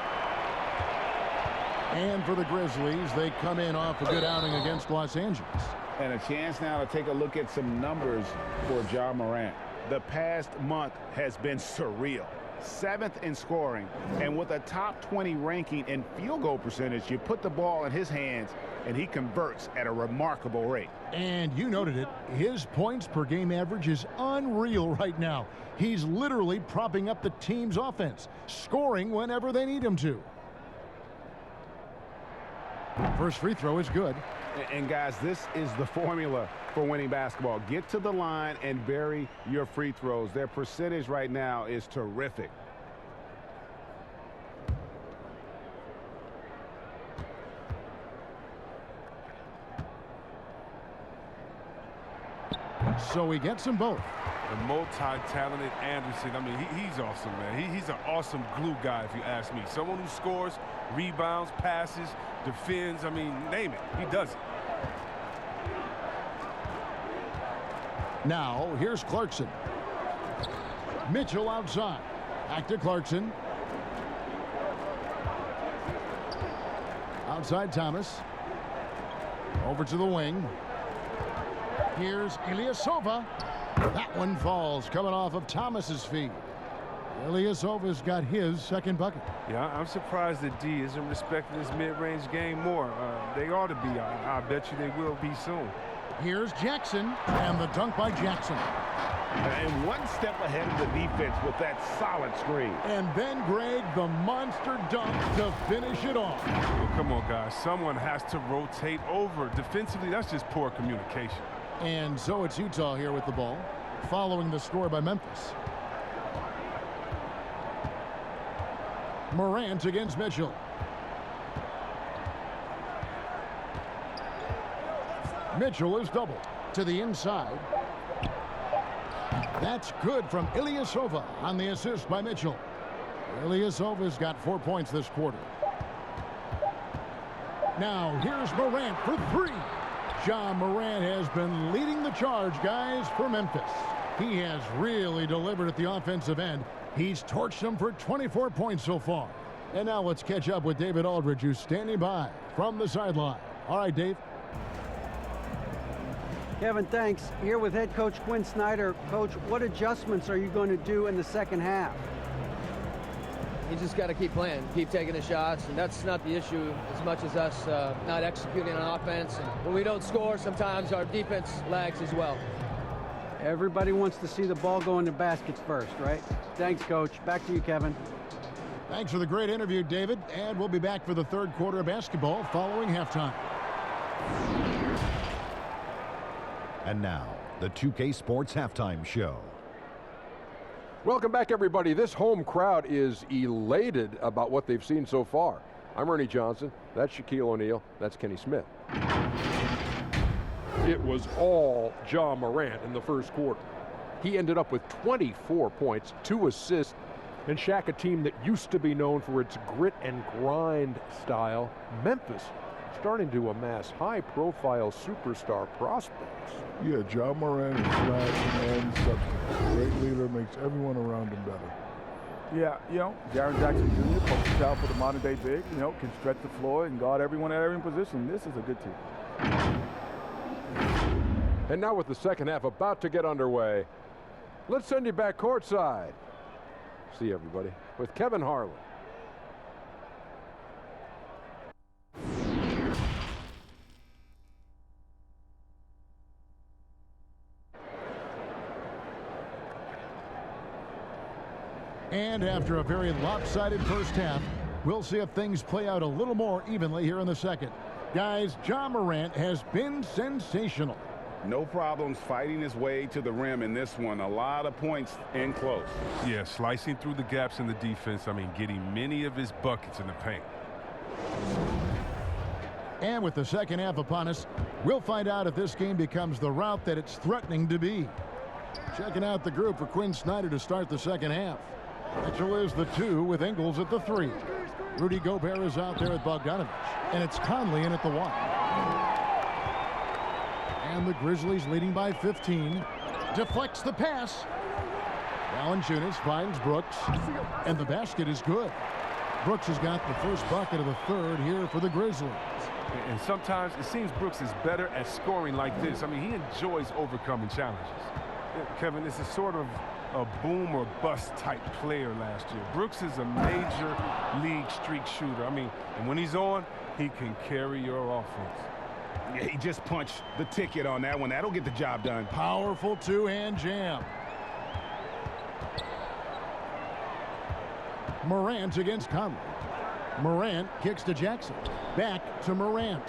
And for the Grizzlies, they come in off a good outing against Los Angeles. And a chance now to take a look at some numbers for Ja Morant. The past month has been surreal. 7th in scoring, and with a top 20 ranking in field goal percentage, you put the ball in his hands and he converts at a remarkable rate. And you noted it, his points per game average is unreal right now. He's literally propping up the team's offense, scoring whenever they need him to. First free throw is good. And guys, this is the formula for winning basketball. Get to the line and bury your free throws. Their percentage right now is terrific. So he gets them both. The multi-talented Anderson, I mean, he's awesome, man. He's an awesome glue guy, if you ask me. Someone who scores, rebounds, passes, defends, I mean, name it. He does it. Now, here's Clarkson. Mitchell outside. Back to Clarkson. Outside Thomas. Over to the wing. Here's Ilyasova. That one falls, coming off of Thomas's feet. Ilyasova's got his 2nd bucket. Yeah, I'm surprised that D isn't respecting this mid-range game more. They ought to be. I bet you they will be soon. Here's Jackson, and the dunk by Jackson. And one step ahead of the defense with that solid screen. And then Greg, the monster dunk to finish it off. Well, come on, guys. Someone has to rotate over. Defensively, that's just poor communication. And so it's Utah here with the ball, following the score by Memphis. Morant against Mitchell. Mitchell is doubled to the inside. That's good from Ilyasova on the assist by Mitchell. Ilyasova's got 4 points this quarter. Now here's Morant for 3. Ja Morant has been leading the charge, guys, for Memphis. He has really delivered at the offensive end. He's torched them for 24 points so far. And now let's catch up with David Aldridge, who's standing by from the sideline. All right, Dave. Kevin, thanks. Here with head coach Quinn Snyder. Coach, what adjustments are you going to do in the second half? You just got to keep playing, keep taking the shots, and that's not the issue as much as us not executing on offense. And when we don't score, sometimes our defense lags as well. Everybody wants to see the ball go in the baskets first, right? Thanks, Coach. Back to you, Kevin. Thanks for the great interview, David. And we'll be back for the third quarter of basketball following halftime. And now, the 2K Sports Halftime Show. Welcome back, everybody. This home crowd is elated about what they've seen so far. I'm Ernie Johnson. That's Shaquille O'Neal. That's Kenny Smith. It was all Ja Morant in the first quarter. He ended up with 24 points, 2 assists, and Shaq, a team that used to be known for its grit and grind style, Memphis, starting to amass high-profile superstar prospects. Yeah, Ja Morant is flash and substance. Great leader, makes everyone around him better. Yeah, Jaren Jackson Jr., poster child for the modern-day big, can stretch the floor and guard everyone at every position. This is a good team. And now with the second half about to get underway, let's send you back courtside. See you, everybody, with Kevin Harlan. And after a very lopsided first half, we'll see if things play out a little more evenly here in the second. Guys, Ja Morant has been sensational. No problems fighting his way to the rim in this one. A lot of points in close. Yeah, slicing through the gaps in the defense. Getting many of his buckets in the paint. And with the second half upon us, we'll find out if this game becomes the route that it's threatening to be. Checking out the group for Quinn Snyder to start the second half. Mitchell is the 2 with Ingles at the 3. Rudy Gobert is out there at Bogdanovich. And it's Conley in at the 1. And the Grizzlies leading by 15. Deflects the pass. Valanciunas finds Brooks. And the basket is good. Brooks has got the first bucket of the third here for the Grizzlies. And sometimes it seems Brooks is better at scoring like this. He enjoys overcoming challenges. Yeah, Kevin, this is sort of a boom or bust type player last year. Brooks is a major league streak shooter. And when he's on, he can carry your offense. Yeah, he just punched the ticket on that one. That'll get the job done. Powerful two-hand jam. Morant against Conley. Morant kicks to Jackson. Back to Morant.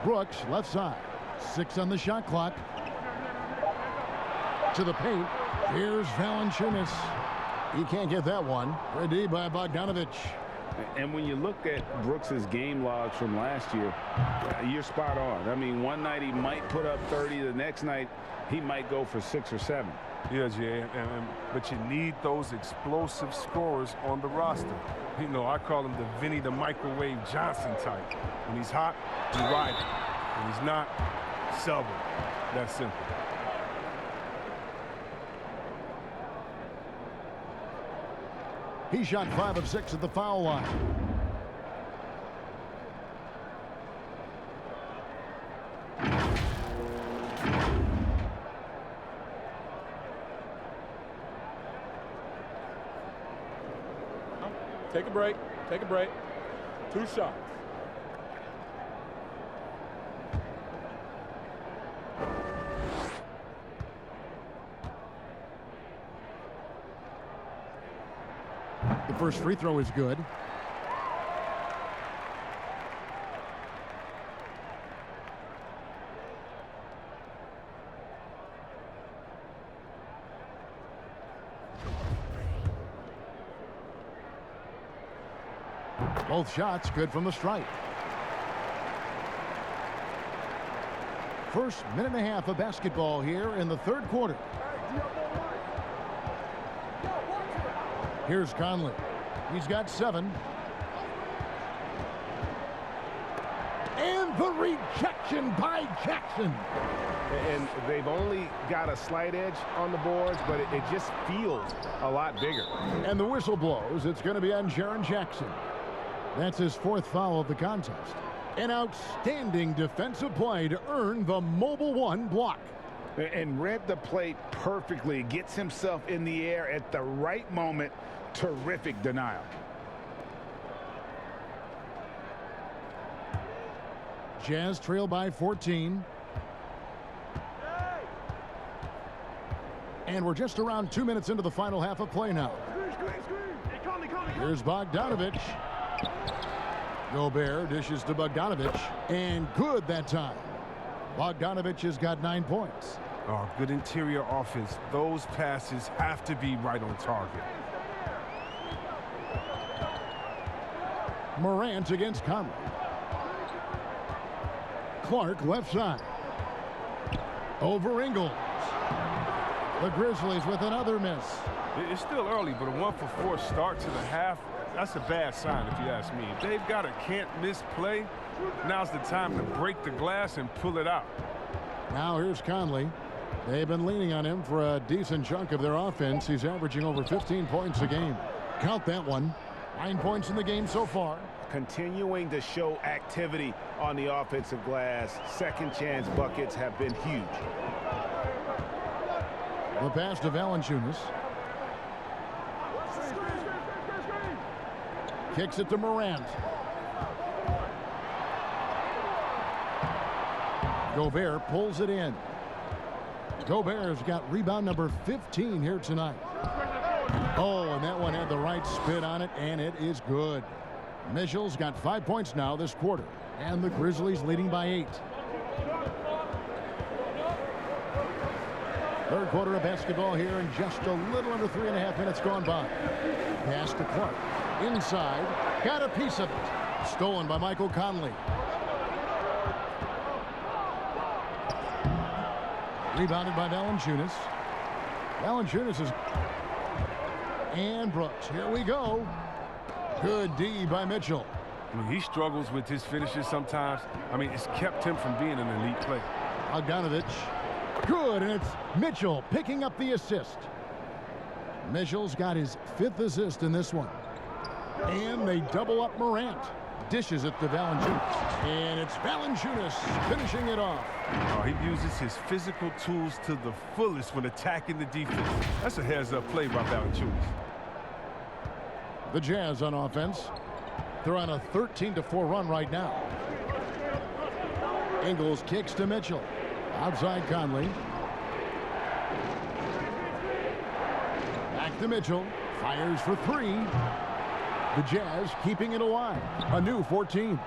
Brooks left side. 6 on the shot clock. To the paint. Here's Valanciunas. He can't get that one. Ready by Bogdanovich. And when you look at Brooks's game logs from last year, you're spot on. One night he might put up 30. The next night he might go for 6 or 7. Yeah, Jay, but you need those explosive scorers on the roster. I call him the Vinny the Microwave Johnson type. When he's hot, you ride him. When he's not, sub him. That's simple. He shot 5 of 6 at the foul line. Take a break. Take a break. 2 shots. The first free throw is good. Both shots good from the stripe. First minute and a half of basketball here in the third quarter. Here's Conley. He's got 7. And the rejection by Jackson. And they've only got a slight edge on the boards, but it just feels a lot bigger. And the whistle blows. It's going to be on Jaren Jackson. That's his 4th foul of the contest. An outstanding defensive play to earn the Mobile 1 block. And read the play perfectly. Gets himself in the air at the right moment Terrific denial. Jazz trail by 14. And we're just around 2 minutes into the final half of play now. Here's Bogdanovich. Gobert dishes to Bogdanovich. And good that time. Bogdanovich has got 9 points. Oh, good interior offense. Those passes have to be right on target. Morant against Conley. Clark left side. Over Ingles. The Grizzlies with another miss. It's still early, but a 1-for-4 start to the half, that's a bad sign if you ask me. If they've got a can't-miss play, now's the time to break the glass and pull it out. Now here's Conley. They've been leaning on him for a decent chunk of their offense. He's averaging over 15 points a game. Count that one. 9 points in the game so far. Continuing to show activity on the offensive glass. Second chance buckets have been huge. The pass to Valanciunas. Kicks it to Morant. Gobert pulls it in. Gobert's got rebound number 15 here tonight. Oh, and that one had the right spin on it, and it is good. Mitchell's got 5 points now this quarter, and the Grizzlies leading by 8. Third quarter of basketball here, and just a little under 3.5 minutes gone by. Pass to Clark. Inside. Got a piece of it. Stolen by Michael Conley. Rebounded by Valanciunas. Valanciunas is... And Brooks. Here we go. Good D by Mitchell. I mean, he struggles with his finishes sometimes. I mean, it's kept him from being an elite player. Bogdanovich. Good, and it's Mitchell picking up the assist. Mitchell's got his 5th assist in this one. And they double up Morant. Dishes it to Valanciunas. And it's Valanciunas finishing it off. Oh, he uses his physical tools to the fullest when attacking the defense. That's a heads-up play by Valanciunas. The Jazz on offense. They're on a 13-4 run right now. Ingles kicks to Mitchell. Outside Conley. Back to Mitchell. Fires for 3. The Jazz keeping it alive. A new 14.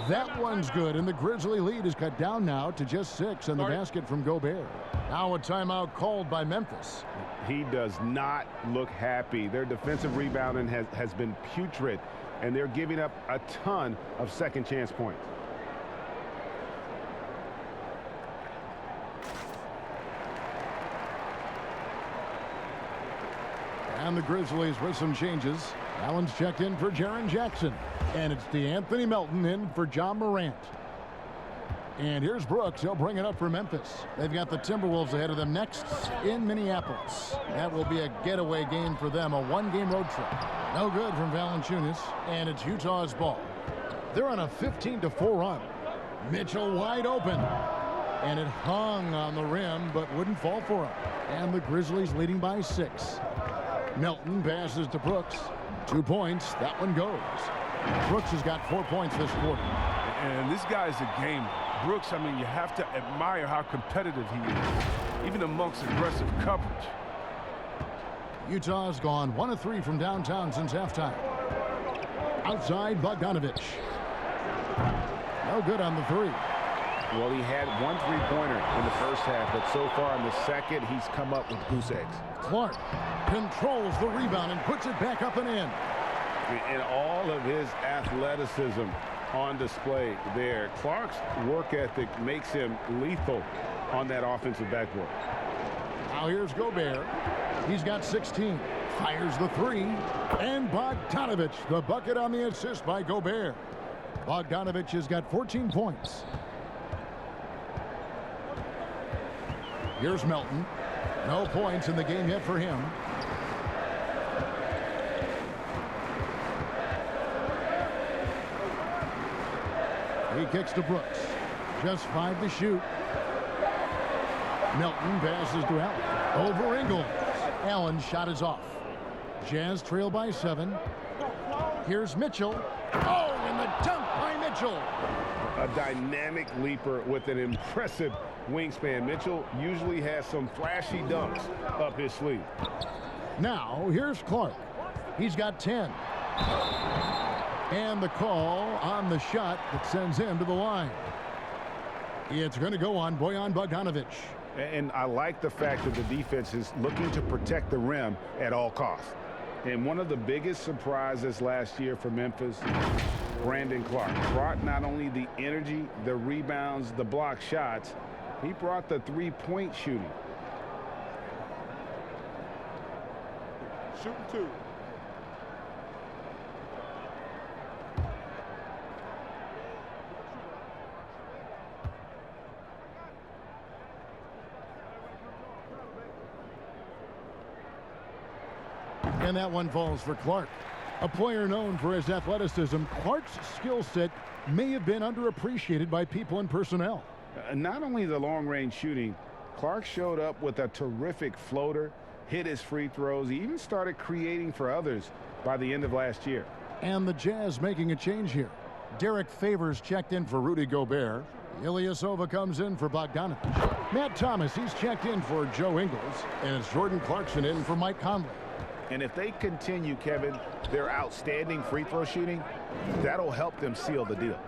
That one's good, and the Grizzly lead is cut down now to just 6 on the basket from Gobert. Now a timeout called by Memphis. He does not look happy. Their defensive rebounding has been putrid, and they're giving up a ton of second chance points. And the Grizzlies with some changes. Allen's checked in for Jaren Jackson. And it's DeAnthony Melton in for John Morant. And here's Brooks. He'll bring it up for Memphis. They've got the Timberwolves ahead of them next in Minneapolis. That will be a getaway game for them, a 1-game road trip. No good from Valanciunas, and it's Utah's ball. They're on a 15-4 run. Mitchell wide open. And it hung on the rim, but wouldn't fall for him. And the Grizzlies leading by 6. Melton passes to Brooks. 2 points. That one goes. Brooks has got 4 points this quarter. And this guy is a gamer. Brooks, I mean, you have to admire how competitive he is, even amongst aggressive coverage. Utah's gone 1 of 3 from downtown since halftime. Outside, Bogdanovich. No good on the 3. Well, he had 1 3-pointer in the first half, but so far in the second, he's come up with goose eggs. Clark controls the rebound and puts it back up and in. And all of his athleticism on display there. Clark's work ethic makes him lethal on that offensive backboard. Now here's Gobert. He's got 16. Fires the 3. And Bogdanovich, the bucket on the assist by Gobert. Bogdanovich has got 14 points. Here's Melton. No points in the game yet for him. He kicks to Brooks. Just 5 to shoot. Melton passes to Allen. Over Ingles. Allen's shot is off. Jazz trail by 7. Here's Mitchell. Oh, and the dunk by Mitchell. A dynamic leaper with an impressive wingspan. Mitchell usually has some flashy dunks up his sleeve. Now, here's Clark. He's got 10. And the call on the shot that sends him to the line. It's going to go on Bojan Bogdanovic. And I like the fact that the defense is looking to protect the rim at all costs. And one of the biggest surprises last year for Memphis, Brandon Clark, brought not only the energy, the rebounds, the block shots, he brought the three-point shooting. Shooting 2. And that one falls for Clark. A player known for his athleticism, Clark's skill set may have been underappreciated by people and personnel. Not only the long-range shooting, Clark showed up with a terrific floater, hit his free throws. He even started creating for others by the end of last year. And the Jazz making a change here. Derek Favors checked in for Rudy Gobert. Ilyasova comes in for Bogdanovic. Matt Thomas, he's checked in for Joe Ingles. And it's Jordan Clarkson in for Mike Conley. And if they continue, Kevin, their outstanding free throw shooting, that'll help them seal the deal.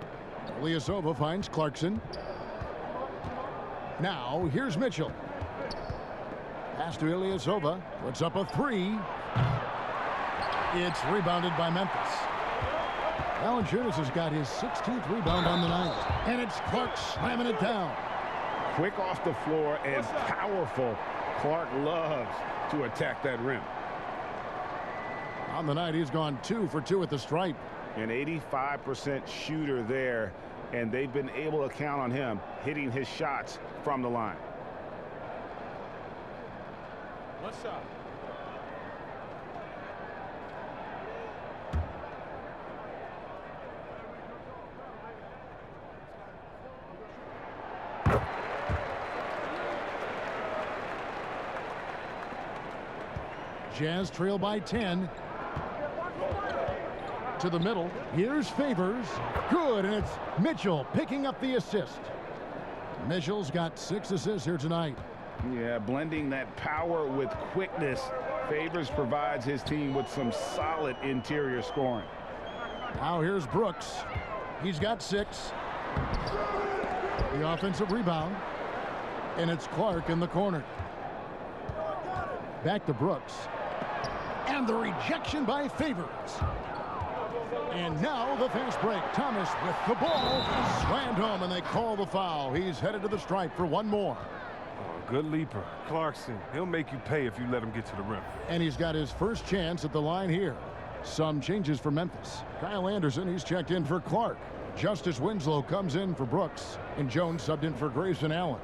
Ilyasova finds Clarkson. Now, here's Mitchell. Pass to Ilyasova. Puts up a 3. It's rebounded by Memphis. Valanciunas has got his 16th rebound on the night. And it's Clark slamming it down. Quick off the floor and powerful. Clark loves to attack that rim. On the night, he's gone 2 for 2 at the stripe. An 85% shooter there, and they've been able to count on him hitting his shots from the line. One shot. Jazz trail by 10. To the middle. Here's Favors. Good, and it's Mitchell picking up the assist. Mitchell's got 6 assists here tonight. Yeah, blending that power with quickness. Favors provides his team with some solid interior scoring. Now here's Brooks. He's got 6. The offensive rebound. And it's Clark in the corner. Back to Brooks. And the rejection by Favors. And now the fast break. Thomas with the ball. Slammed home, and they call the foul. He's headed to the stripe for one more. Oh, good leaper. Clarkson, he'll make you pay if you let him get to the rim. And he's got his first chance at the line here. Some changes for Memphis. Kyle Anderson, he's checked in for Clark. Justice Winslow comes in for Brooks. And Jones subbed in for Grayson Allen.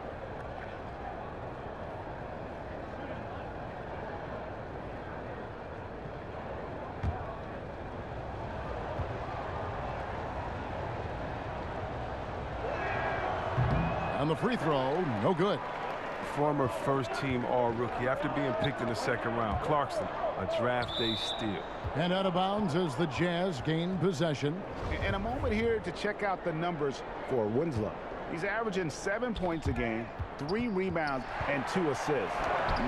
On the free throw, no good. Former first-team All-Rookie after being picked in the second round. Clarkson, a draft day steal. And out of bounds as the Jazz gain possession. And a moment here to check out the numbers for Winslow. He's averaging 7 points a game, 3 rebounds, and 2 assists.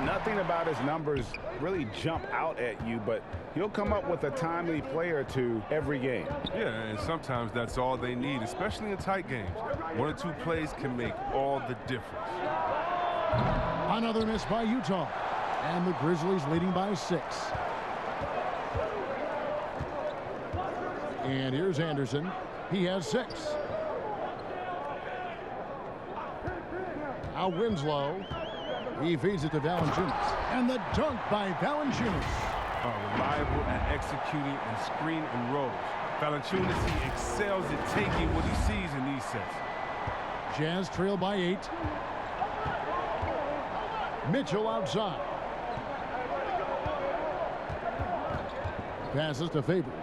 Nothing about his numbers really jump out at you, but he'll come up with a timely play or two every game. Yeah, and sometimes that's all they need, especially in tight games. 1 or 2 plays can make all the difference. Another miss by Utah. And the Grizzlies leading by 6. And here's Anderson. He has 6. Now Winslow. He feeds it to Valanciunas. And the dunk by Valanciunas. Reliable at executing and screen and rolls. Valanciunas, he excels at taking what he sees in these sets. Jazz trail by 8. Mitchell outside. Passes to Favors.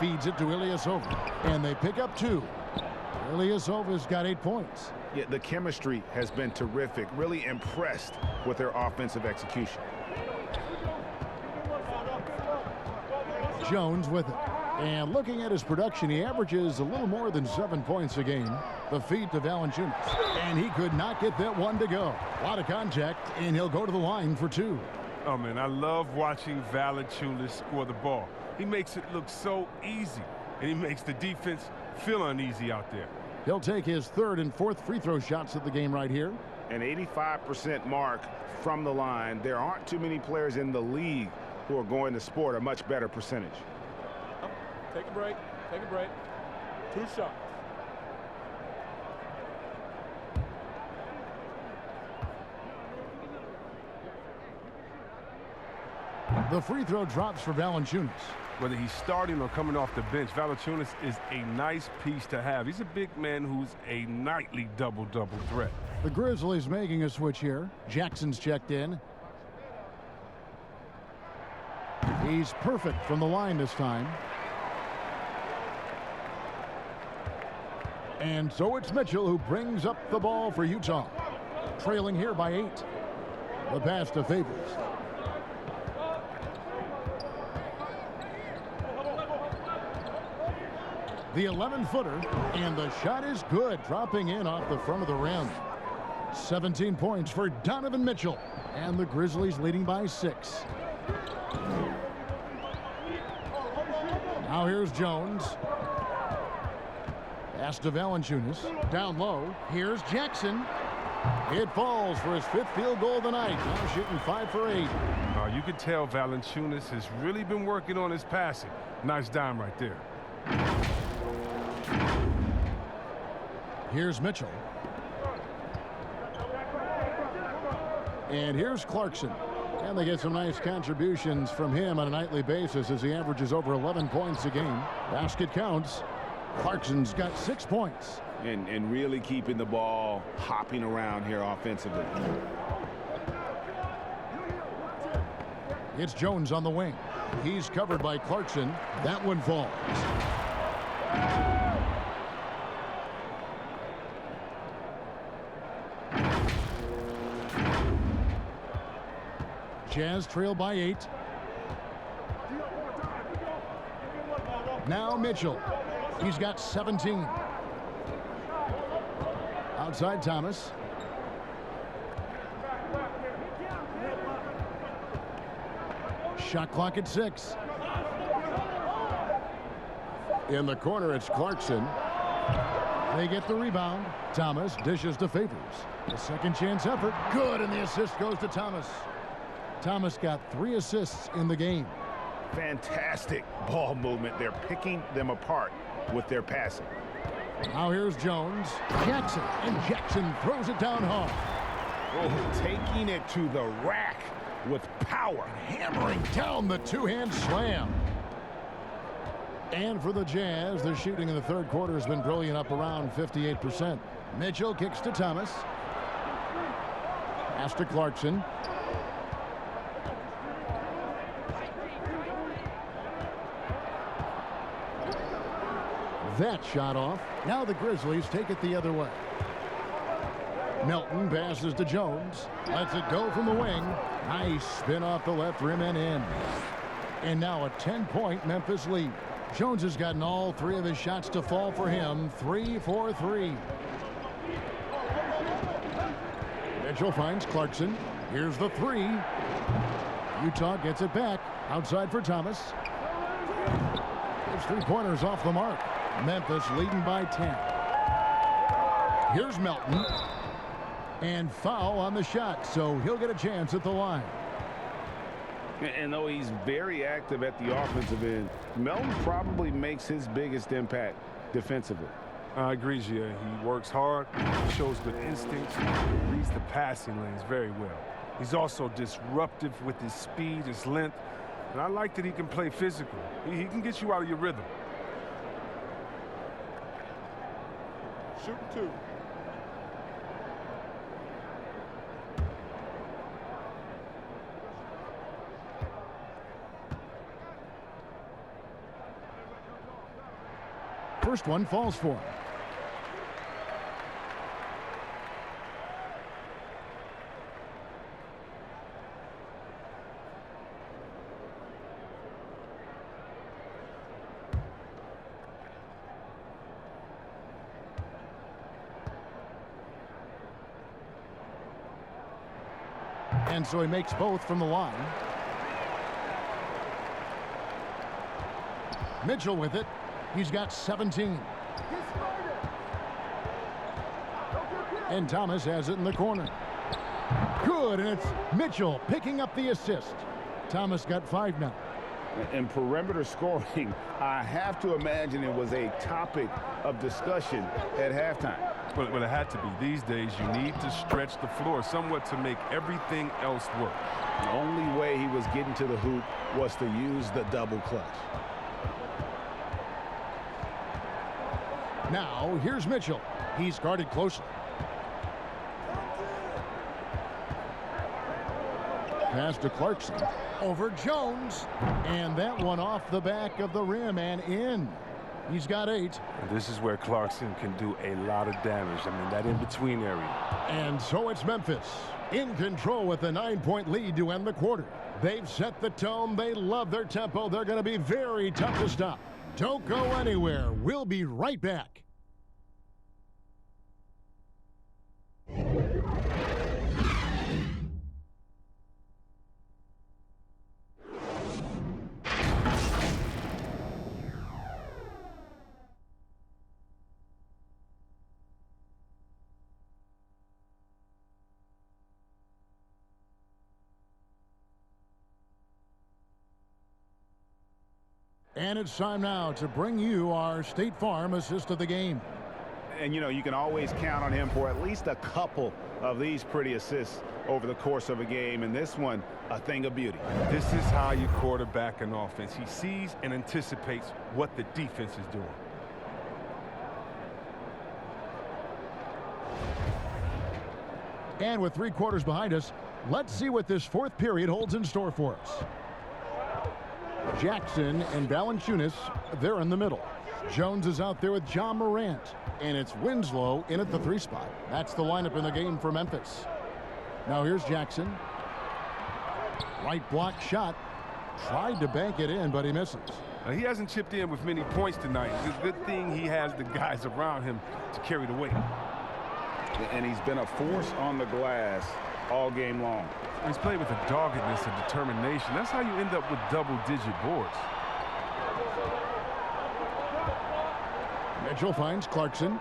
Feeds it to Ilyasova. And they pick up 2. Ilyasova's got 8 points. Yeah, the chemistry has been terrific. Really impressed with their offensive execution. Jones with it. And looking at his production, he averages a little more than 7 points a game. The feed to Valanciunas. And he could not get that one to go. A lot of contact, and he'll go to the line for 2. Oh, man, I love watching Valanciunas score the ball. He makes it look so easy, and he makes the defense feel uneasy out there. He'll take his 3rd and 4th free throw shots of the game right here. An 85% mark from the line. There aren't too many players in the league who are going to sport a much better percentage. Take a break. Take a break. 2 shots. The free throw drops for Valanciunas. Whether he's starting or coming off the bench, Valanciunas is a nice piece to have. He's a big man who's a nightly double-double threat. The Grizzlies making a switch here. Jackson's checked in. He's perfect from the line this time. And so it's Mitchell who brings up the ball for Utah. Trailing here by 8. The pass to Favors. The 11-footer, and the shot is good, dropping in off the front of the rim. 17 points for Donovan Mitchell, and the Grizzlies leading by 6. Now here's Jones. Pass to Valanciunas. Down low. Here's Jackson. It falls for his 5th field goal of the night. Now shooting 5 for 8. You can tell Valanciunas has really been working on his passing. Nice dime right there. Here's Mitchell. And here's Clarkson. And they get some nice contributions from him on a nightly basis as he averages over 11 points a game. Basket counts. Clarkson's got 6 points. And really keeping the ball hopping around here offensively. It's Jones on the wing. He's covered by Clarkson. That one falls. Jazz trail by 8. Now Mitchell. He's got 17. Outside Thomas. Shot clock at 6. In the corner, it's Clarkson. They get the rebound. Thomas dishes to Favors. A second chance effort. Good, and the assist goes to Thomas. Thomas got 3 assists in the game. Fantastic ball movement. They're picking them apart with their passing. Now here's Jones. Jackson, and Jackson throws it down hard. Oh, taking it to the rack with power. Hammering down the 2-hand slam. And for the Jazz, their shooting in the 3rd quarter has been brilliant, up around 58%. Mitchell kicks to Thomas. Pass to Clarkson. That shot off. Now the Grizzlies take it the other way. Melton passes to Jones. Lets it go from the wing. Nice spin off the left rim and in. And now a 10-point Memphis lead. Jones has gotten all 3 of his shots to fall for him. 3 for 3. Mitchell finds Clarkson. Here's the 3. Utah gets it back. Outside for Thomas. It's 3-pointers off the mark. Memphis leading by 10. Here's Melton. And foul on the shot, so he'll get a chance at the line. And though he's very active at the offensive end, Melton probably makes his biggest impact defensively. I agree, Gia. He works hard, shows good instincts, reads the passing lanes very well. He's also disruptive with his speed, his length, and I like that he can play physical. He can get you out of your rhythm. Shooting 2. First one falls for him. And so he makes both from the line. Mitchell with it. He's got 17. And Thomas has it in the corner. Good, and it's Mitchell picking up the assist. Thomas got 5 now. In perimeter scoring, I have to imagine it was a topic of discussion at halftime. Well, it had to be. These days, you need to stretch the floor somewhat to make everything else work. The only way he was getting to the hoop was to use the double clutch. Now, here's Mitchell. He's guarded closely. Pass to Clarkson. Over Jones. And that one off the back of the rim and in. He's got 8. And this is where Clarkson can do a lot of damage. I mean, that in-between area. And so it's Memphis in control with a 9-point lead to end the quarter. They've set the tone. They love their tempo. They're going to be very tough to stop. Don't go anywhere. We'll be right back. And it's time now to bring you our State Farm assist of the game. And, you know, you can always count on him for at least a couple of these pretty assists over the course of a game. And this one, a thing of beauty. This is how you quarterback an offense. He sees and anticipates what the defense is doing. And with 3 quarters behind us, let's see what this 4th period holds in store for us. Jackson and Valanciunas, they're in the middle. Jones is out there with John Morant. And it's Winslow in at the 3 spot. That's the lineup in the game for Memphis. Now here's Jackson. Right block shot. Tried to bank it in, but he misses. He hasn't chipped in with many points tonight. It's a good thing he has the guys around him to carry the weight. And he's been a force on the glass all game long. He's played with a doggedness and determination. That's how you end up with double-digit boards. Mitchell finds Clarkson.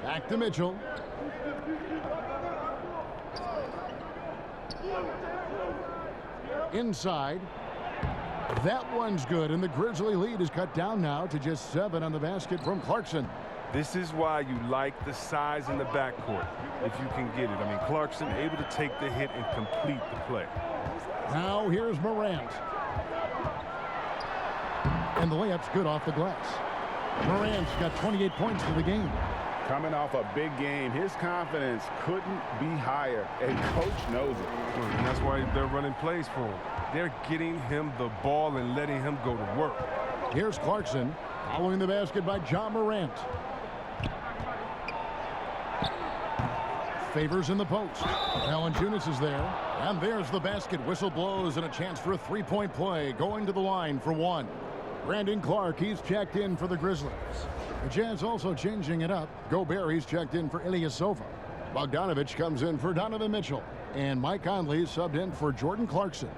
Back to Mitchell. Inside. That one's good, and the Grizzly lead is cut down now to just 7 on the basket from Clarkson. This is why you like the size in the backcourt, if you can get it. I mean, Clarkson able to take the hit and complete the play. Now here's Morant. And the layup's good off the glass. Morant's got 28 points for the game. Coming off a big game, his confidence couldn't be higher, and coach knows it. And that's why they're running plays for him. They're getting him the ball and letting him go to work. Here's Clarkson, following the basket by John Morant. Favors in the post. Valanciunas is there. And there's the basket. Whistle blows and a chance for a 3-point play. Going to the line for 1. Brandon Clark, he's checked in for the Grizzlies. The Jazz also changing it up. Gobert, he's checked in for Ilyasova. Bogdanovich comes in for Donovan Mitchell. And Mike Conley subbed in for Jordan Clarkson.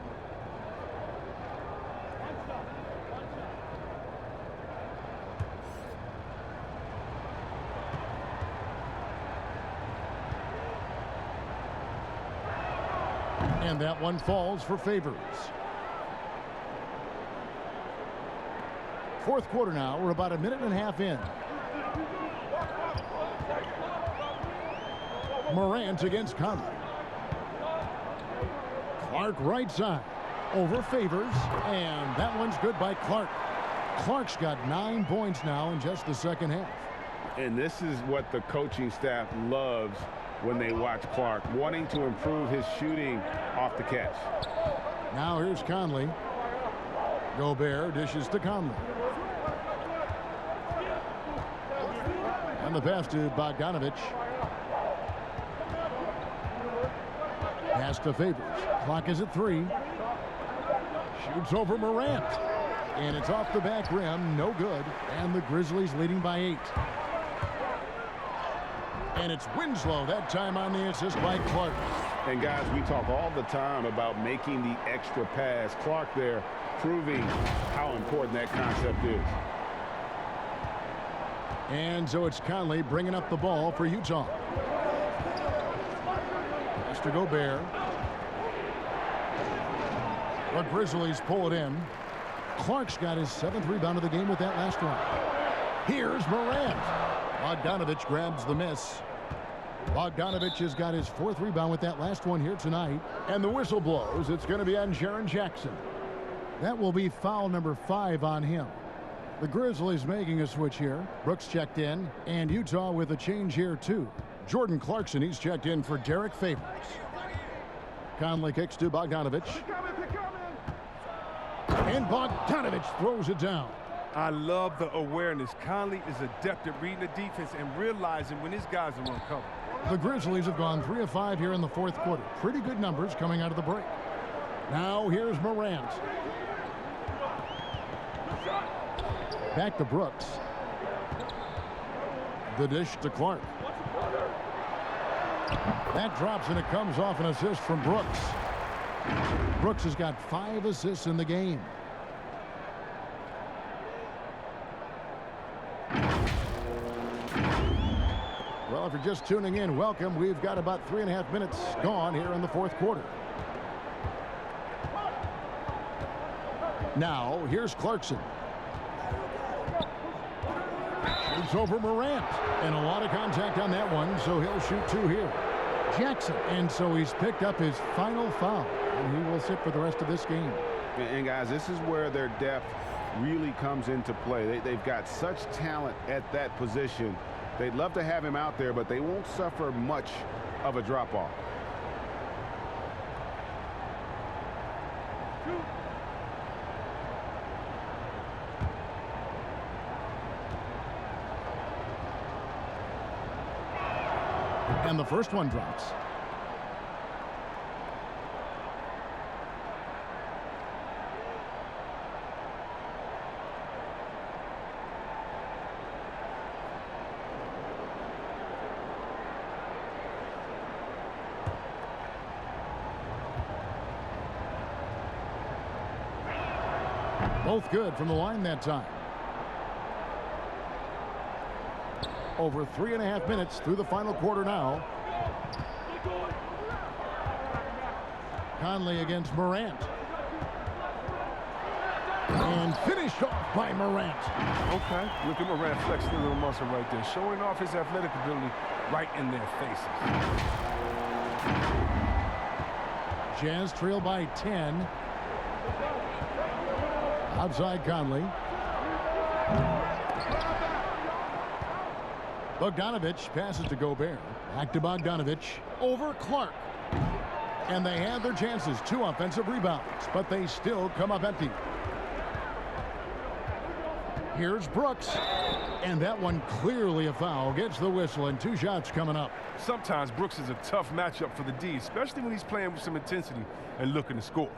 And that one falls for Favors. 4th quarter now. We're about a minute and a half in. Morant against Conley. Clark right side. Over Favors. And that one's good by Clark. Clark's got 9 points now in just the second half. And this is what the coaching staff loves when they watch Clark, wanting to improve his shooting off the catch. Now here's Conley. Gobert dishes to Conley. And the pass to Bogdanovich. Pass to Favors. Clock is at 3. Shoots over Morant. And it's off the back rim. No good. And the Grizzlies leading by 8. And it's Winslow that time on the assist by Clark. And guys, we talk all the time about making the extra pass. Clark there proving how important that concept is. And so it's Conley bringing up the ball for Utah. Pass to Gobert. The Grizzlies pull it in. Clark's got his 7th rebound of the game with that last one. Here's Morant. Bogdanovich grabs the miss. Bogdanovich has got his 4th rebound with that last one here tonight. And the whistle blows. It's going to be on Jaren Jackson. That will be foul number 5 on him. The Grizzlies making a switch here. Brooks checked in, and Utah with a change here too. Jordan Clarkson, he's checked in for Derek Favors. Conley kicks to Bogdanovich. And Bogdanovich throws it down. I love the awareness. Conley is adept at reading the defense and realizing when his guys are on cover. The Grizzlies have gone 3 of 5 here in the 4th quarter. Pretty good numbers coming out of the break. Now here's Morant. Back to Brooks. The dish to Clark. That drops and it comes off an assist from Brooks. Brooks has got 5 assists in the game. Well, if you're just tuning in, welcome. We've got about 3.5 minutes gone here in the 4th quarter. Now, here's Clarkson. Shoots over Morant. And a lot of contact on that one, so he'll shoot 2 here. Jackson. And so he's picked up his final foul. And he will sit for the rest of this game. And guys, this is where their depth really comes into play. They've got such talent at that position. They'd love to have him out there, but they won't suffer much of a drop-off. And the first one drops. Both good from the line that time. Over 3.5 minutes through the final quarter now. Conley against Morant. And finished off by Morant. Okay, look at Morant flexing a little muscle right there, showing off his athletic ability right in their faces. Jazz trail by 10. Outside Conley. Bogdanovich passes to Gobert. Back to Bogdanovich. Over Clark. And they had their chances. 2 offensive rebounds, but they still come up empty. Here's Brooks. And that one clearly a foul. Gets the whistle and 2 shots coming up. Sometimes Brooks is a tough matchup for the D, especially when he's playing with some intensity and looking to score.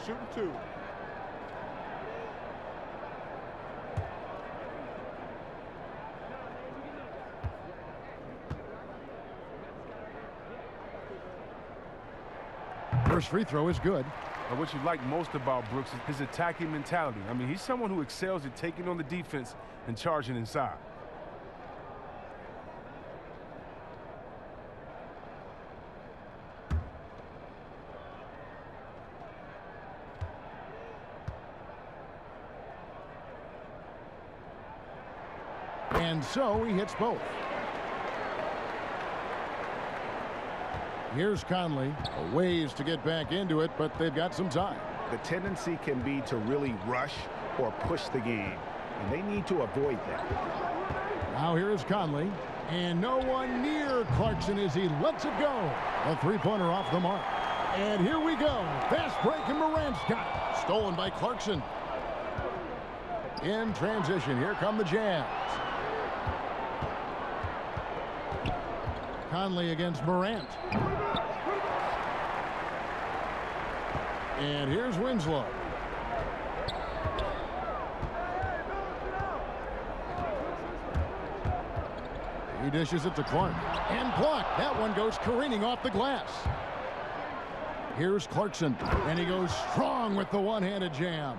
Shooting 2. First free throw is good. And what you like most about Brooks is his attacking mentality. I mean, he's someone who excels at taking on the defense and charging inside. And so he hits both. Here's Conley. A ways to get back into it, but they've got some time. The tendency can be to really rush or push the game, and they need to avoid that. Now here is Conley. And no one near Clarkson as he lets it go. A 3-pointer off the mark. And here we go. Fast break, and Morant's got it. Stolen by Clarkson. In transition, here come the Jazz. Conley against Morant. And here's Winslow. He dishes it to Clark. And blocked. That one goes careening off the glass. Here's Clarkson. And he goes strong with the one-handed jam.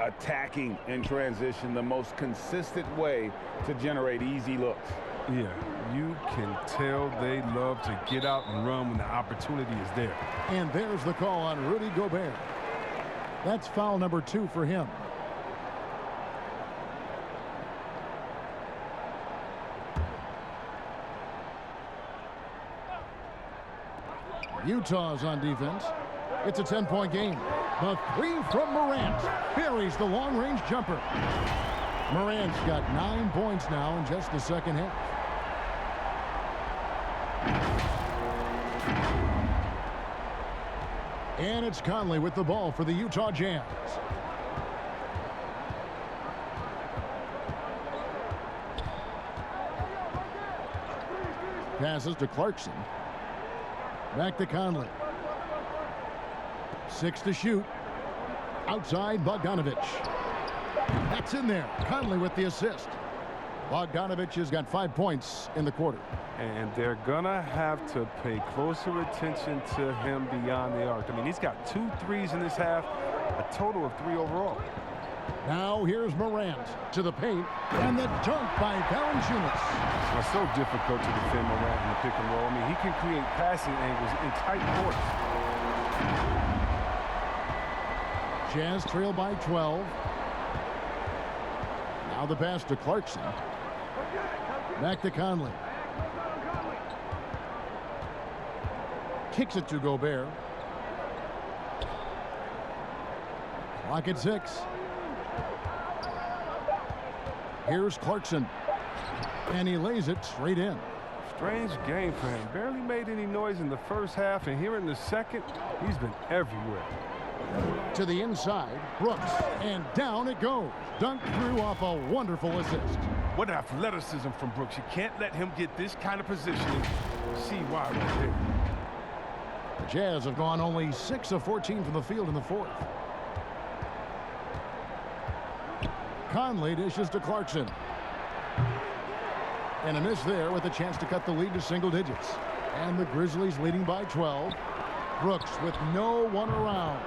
Attacking in transition, the most consistent way to generate easy looks. Yeah, you can tell they love to get out and run when the opportunity is there. And there's the call on Rudy Gobert. That's foul number 2 for him. Utah's on defense. It's a 10-point game. The 3 from Morant buries the long-range jumper. Morant's got 9 points now in just the second half. And it's Conley with the ball for the Utah Jazz. Passes to Clarkson. Back to Conley. 6 to shoot. Outside Bogdanovich. That's in there. Conley with the assist. Bogdanovich has got 5 points in the quarter. And they're gonna have to pay closer attention to him beyond the arc. I mean, he's got 2 threes in this half, a total of 3 overall. Now here's Morant to the paint, and the dunk by Valanciunas. It's so difficult to defend Morant in the pick and roll. I mean, he can create passing angles in tight courts. Jazz trail by 12. Now the pass to Clarkson. Back to Conley. Kicks it to Gobert. Clock at 6. Here's Clarkson. And he lays it straight in. Strange game for him. Barely made any noise in the first half, and here in the second, he's been everywhere. To the inside, Brooks, and down it goes. Dunked through off a wonderful assist. What athleticism from Brooks. You can't let him get this kind of positioning. See why right there. The Jazz have gone only 6 of 14 from the field in the fourth. Conley dishes to Clarkson. And a miss there with a chance to cut the lead to single digits. And the Grizzlies leading by 12. Brooks with no one around.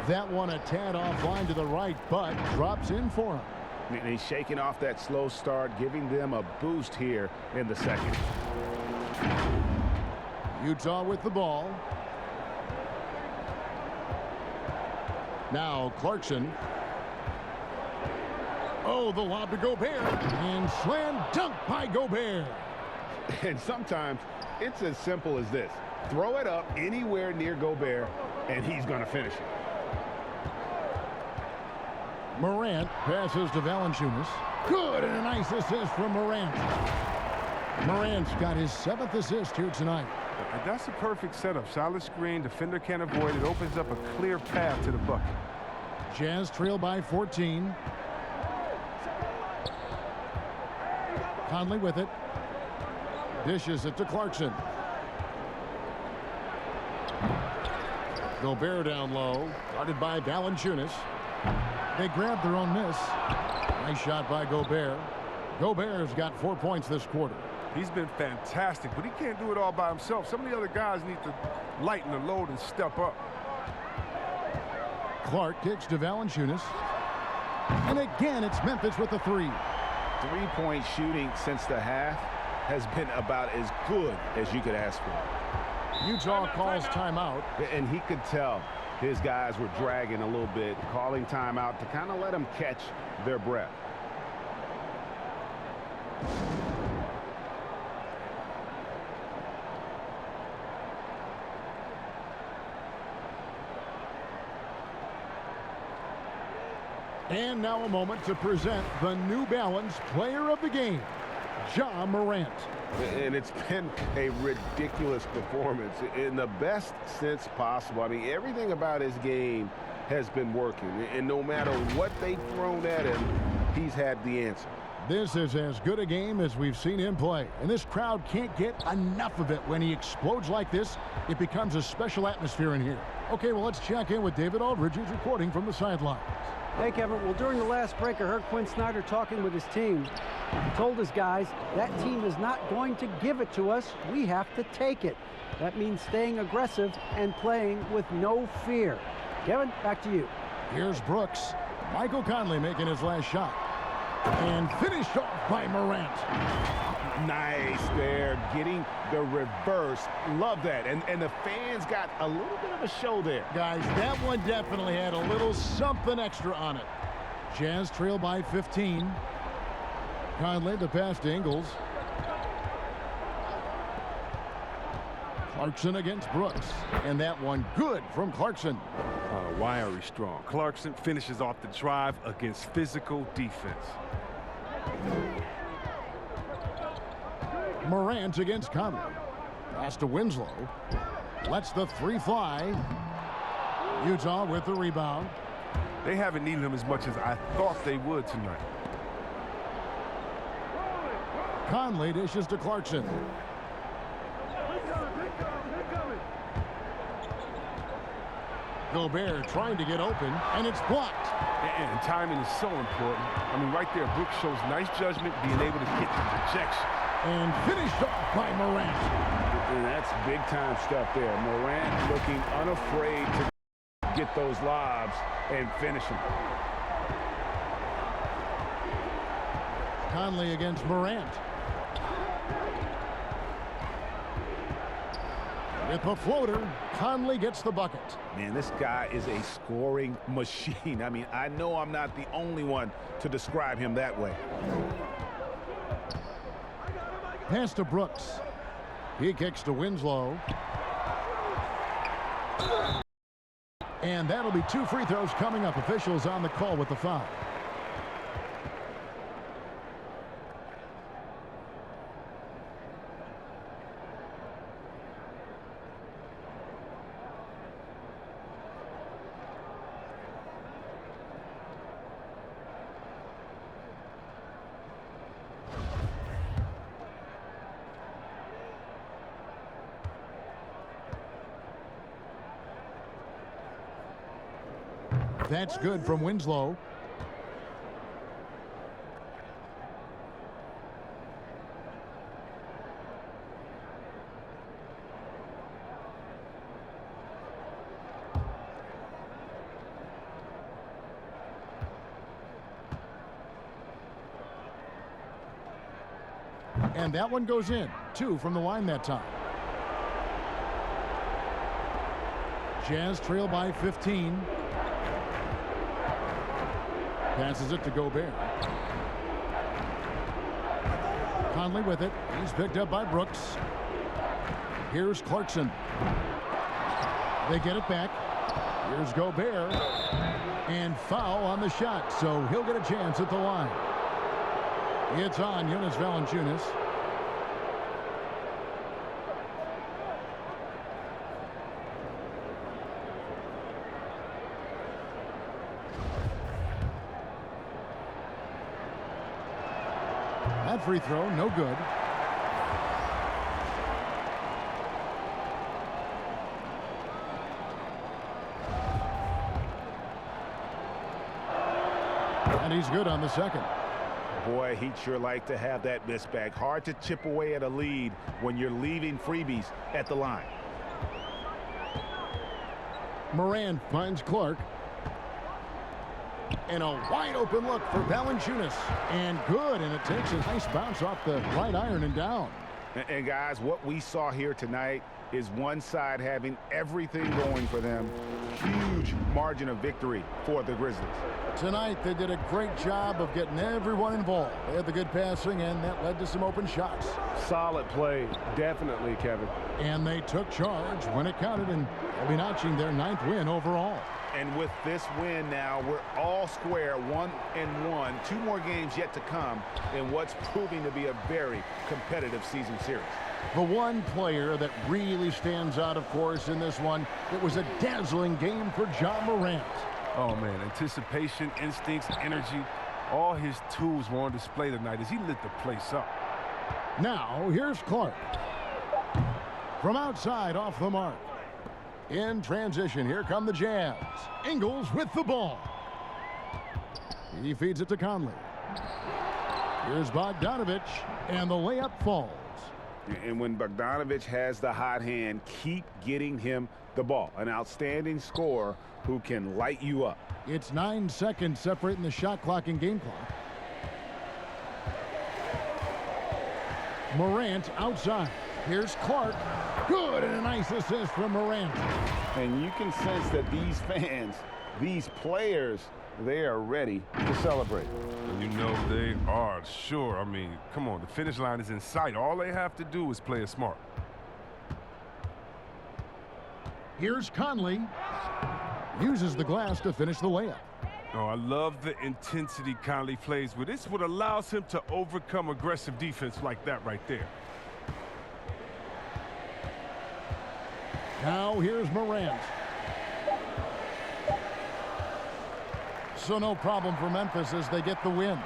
That one a tad offline to the right, but drops in for him. And he's shaking off that slow start, giving them a boost here in the second. Utah with the ball. Now Clarkson. Oh, the lob to Gobert. And slam dunk by Gobert. And sometimes it's as simple as this. Throw it up anywhere near Gobert, and he's going to finish it. Morant passes to Valanciunas. Good, and a nice assist from Morant. Morant's got his 7th assist here tonight. And that's a perfect setup. Solid screen, defender can't avoid it. Opens up a clear path to the bucket. Jazz trail by 14. Conley with it. Dishes it to Clarkson. Gobert down low. Guarded by Valanciunas. They grab their own miss. Nice shot by Gobert. Gobert's got 4 points this quarter. He's been fantastic, but he can't do it all by himself. Some of the other guys need to lighten the load and step up. Clark kicks to Valanciunas. And again, it's Memphis with the 3. 3-point shooting since the half has been about as good as you could ask for. Utah calls timeout. And he could tell his guys were dragging a little bit, calling timeout to kind of let them catch their breath. And now a moment to present the New Balance Player of the Game, Ja Morant. And it's been a ridiculous performance in the best sense possible. I mean, everything about his game has been working. And no matter what they've thrown at him, he's had the answer. This is as good a game as we've seen him play, and this crowd can't get enough of it. When he explodes like this, it becomes a special atmosphere in here. Okay, well, let's check in with David Aldridge, who's reporting from the sidelines. Hey, Kevin. Well, during the last break, I heard Quinn Snyder talking with his team. He told his guys, that team is not going to give it to us. We have to take it. That means staying aggressive and playing with no fear. Kevin, back to you. Here's Brooks. Michael Conley making his last shot. And finished off by Morant. Nice there, getting the reverse. Love that. And the fans got a little bit of a show there. Guys, that one definitely had a little something extra on it. Jazz trail by 15. Conley, the pass to Ingles. Clarkson against Brooks. And that one good from Clarkson. Wiry strong. Clarkson finishes off the drive against physical defense. Morant against Conley. Pass to Winslow. Lets the three fly. Utah with the rebound. They haven't needed him as much as I thought they would tonight. Conley dishes to Clarkson. Gobert trying to get open, and it's blocked. And timing is so important. I mean, right there, Brooks shows nice judgment, being able to get the projection. And finished off by Morant. And that's big-time stuff there. Morant looking unafraid to get those lobs and finish them. Conley against Morant. With the floater, Conley gets the bucket. Man, this guy is a scoring machine. I mean, I know I'm not the only one to describe him that way. Pass to Brooks. He kicks to Winslow. And that'll be 2 free throws coming up. Officials on the call with the foul. That's good from Winslow. And that one goes in. 2 from the line that time. Jazz trail by 15. Passes it to Gobert. Conley with it. He's picked up by Brooks. Here's Clarkson. They get it back. Here's Gobert. And foul on the shot, so he'll get a chance at the line. It's on Jonas Valanciunas. That free throw, no good. And he's good on the second. Boy, he'd sure like to have that miss back. Hard to chip away at a lead when you're leaving freebies at the line. Moran finds Clark. And a wide open look for Valanciunas. And good, and it takes a nice bounce off the right iron and down. And guys, what we saw here tonight is one side having everything going for them. Huge margin of victory for the Grizzlies. Tonight, they did a great job of getting everyone involved. They had the good passing, and that led to some open shots. Solid play, definitely, Kevin. And they took charge when it counted, and they'll be notching their 9th win overall. And with this win now, we're all square, 1-1. 2 more games yet to come in what's proving to be a very competitive season series. The one player that really stands out, of course, in this one, it was a dazzling game for Ja Morant. Oh, man, anticipation, instincts, energy. All his tools were on display tonight as he lit the place up. Now, here's Clark. From outside, off the mark. In transition, here come the Jazz. Ingles with the ball. He feeds it to Conley. Here's Bogdanovich, and the layup falls. And when Bogdanovich has the hot hand, keep getting him the ball. An outstanding scorer who can light you up. It's 9 seconds separating the shot clock and game clock. Morant outside. Here's Clark. Good, and a nice assist from Morant. And you can sense that these fans, these players, they are ready to celebrate. You know they are, sure. I mean, come on, the finish line is in sight. All they have to do is play it smart. Here's Conley. Uses the glass to finish the layup. Oh, I love the intensity Conley plays with. It's what allows him to overcome aggressive defense like that right there. Now here's Morant. So no problem for Memphis as they get the win.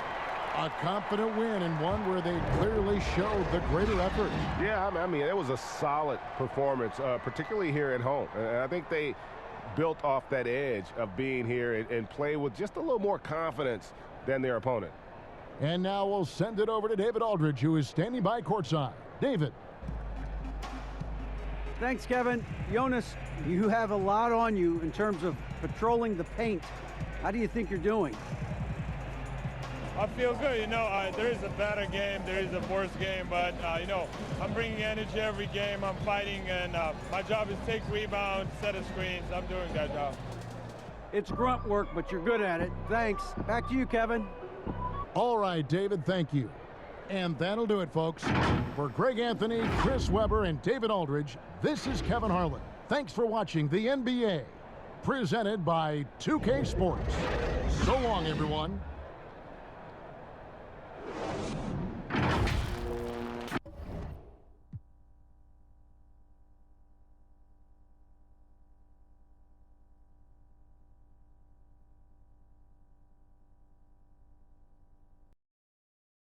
A confident win and one where they clearly showed the greater effort. Yeah, I mean, it was a solid performance, particularly here at home. And I think they built off that edge of being here and play with just a little more confidence than their opponent. And now we'll send it over to David Aldridge, who is standing by courtside. David. Thanks, Kevin. Jonas, you have a lot on you in terms of patrolling the paint. How do you think you're doing? I feel good. You know, there is a better game, there is a worse game, but, you know, I'm bringing energy every game. I'm fighting, and my job is take rebounds, set of screens. I'm doing that job. It's grunt work, but you're good at it. Thanks. Back to you, Kevin. All right, David, thank you. And that'll do it, folks. For Greg Anthony, Chris Webber, and David Aldridge, this is Kevin Harlan. Thanks for watching the NBA, presented by 2K Sports. So long, everyone.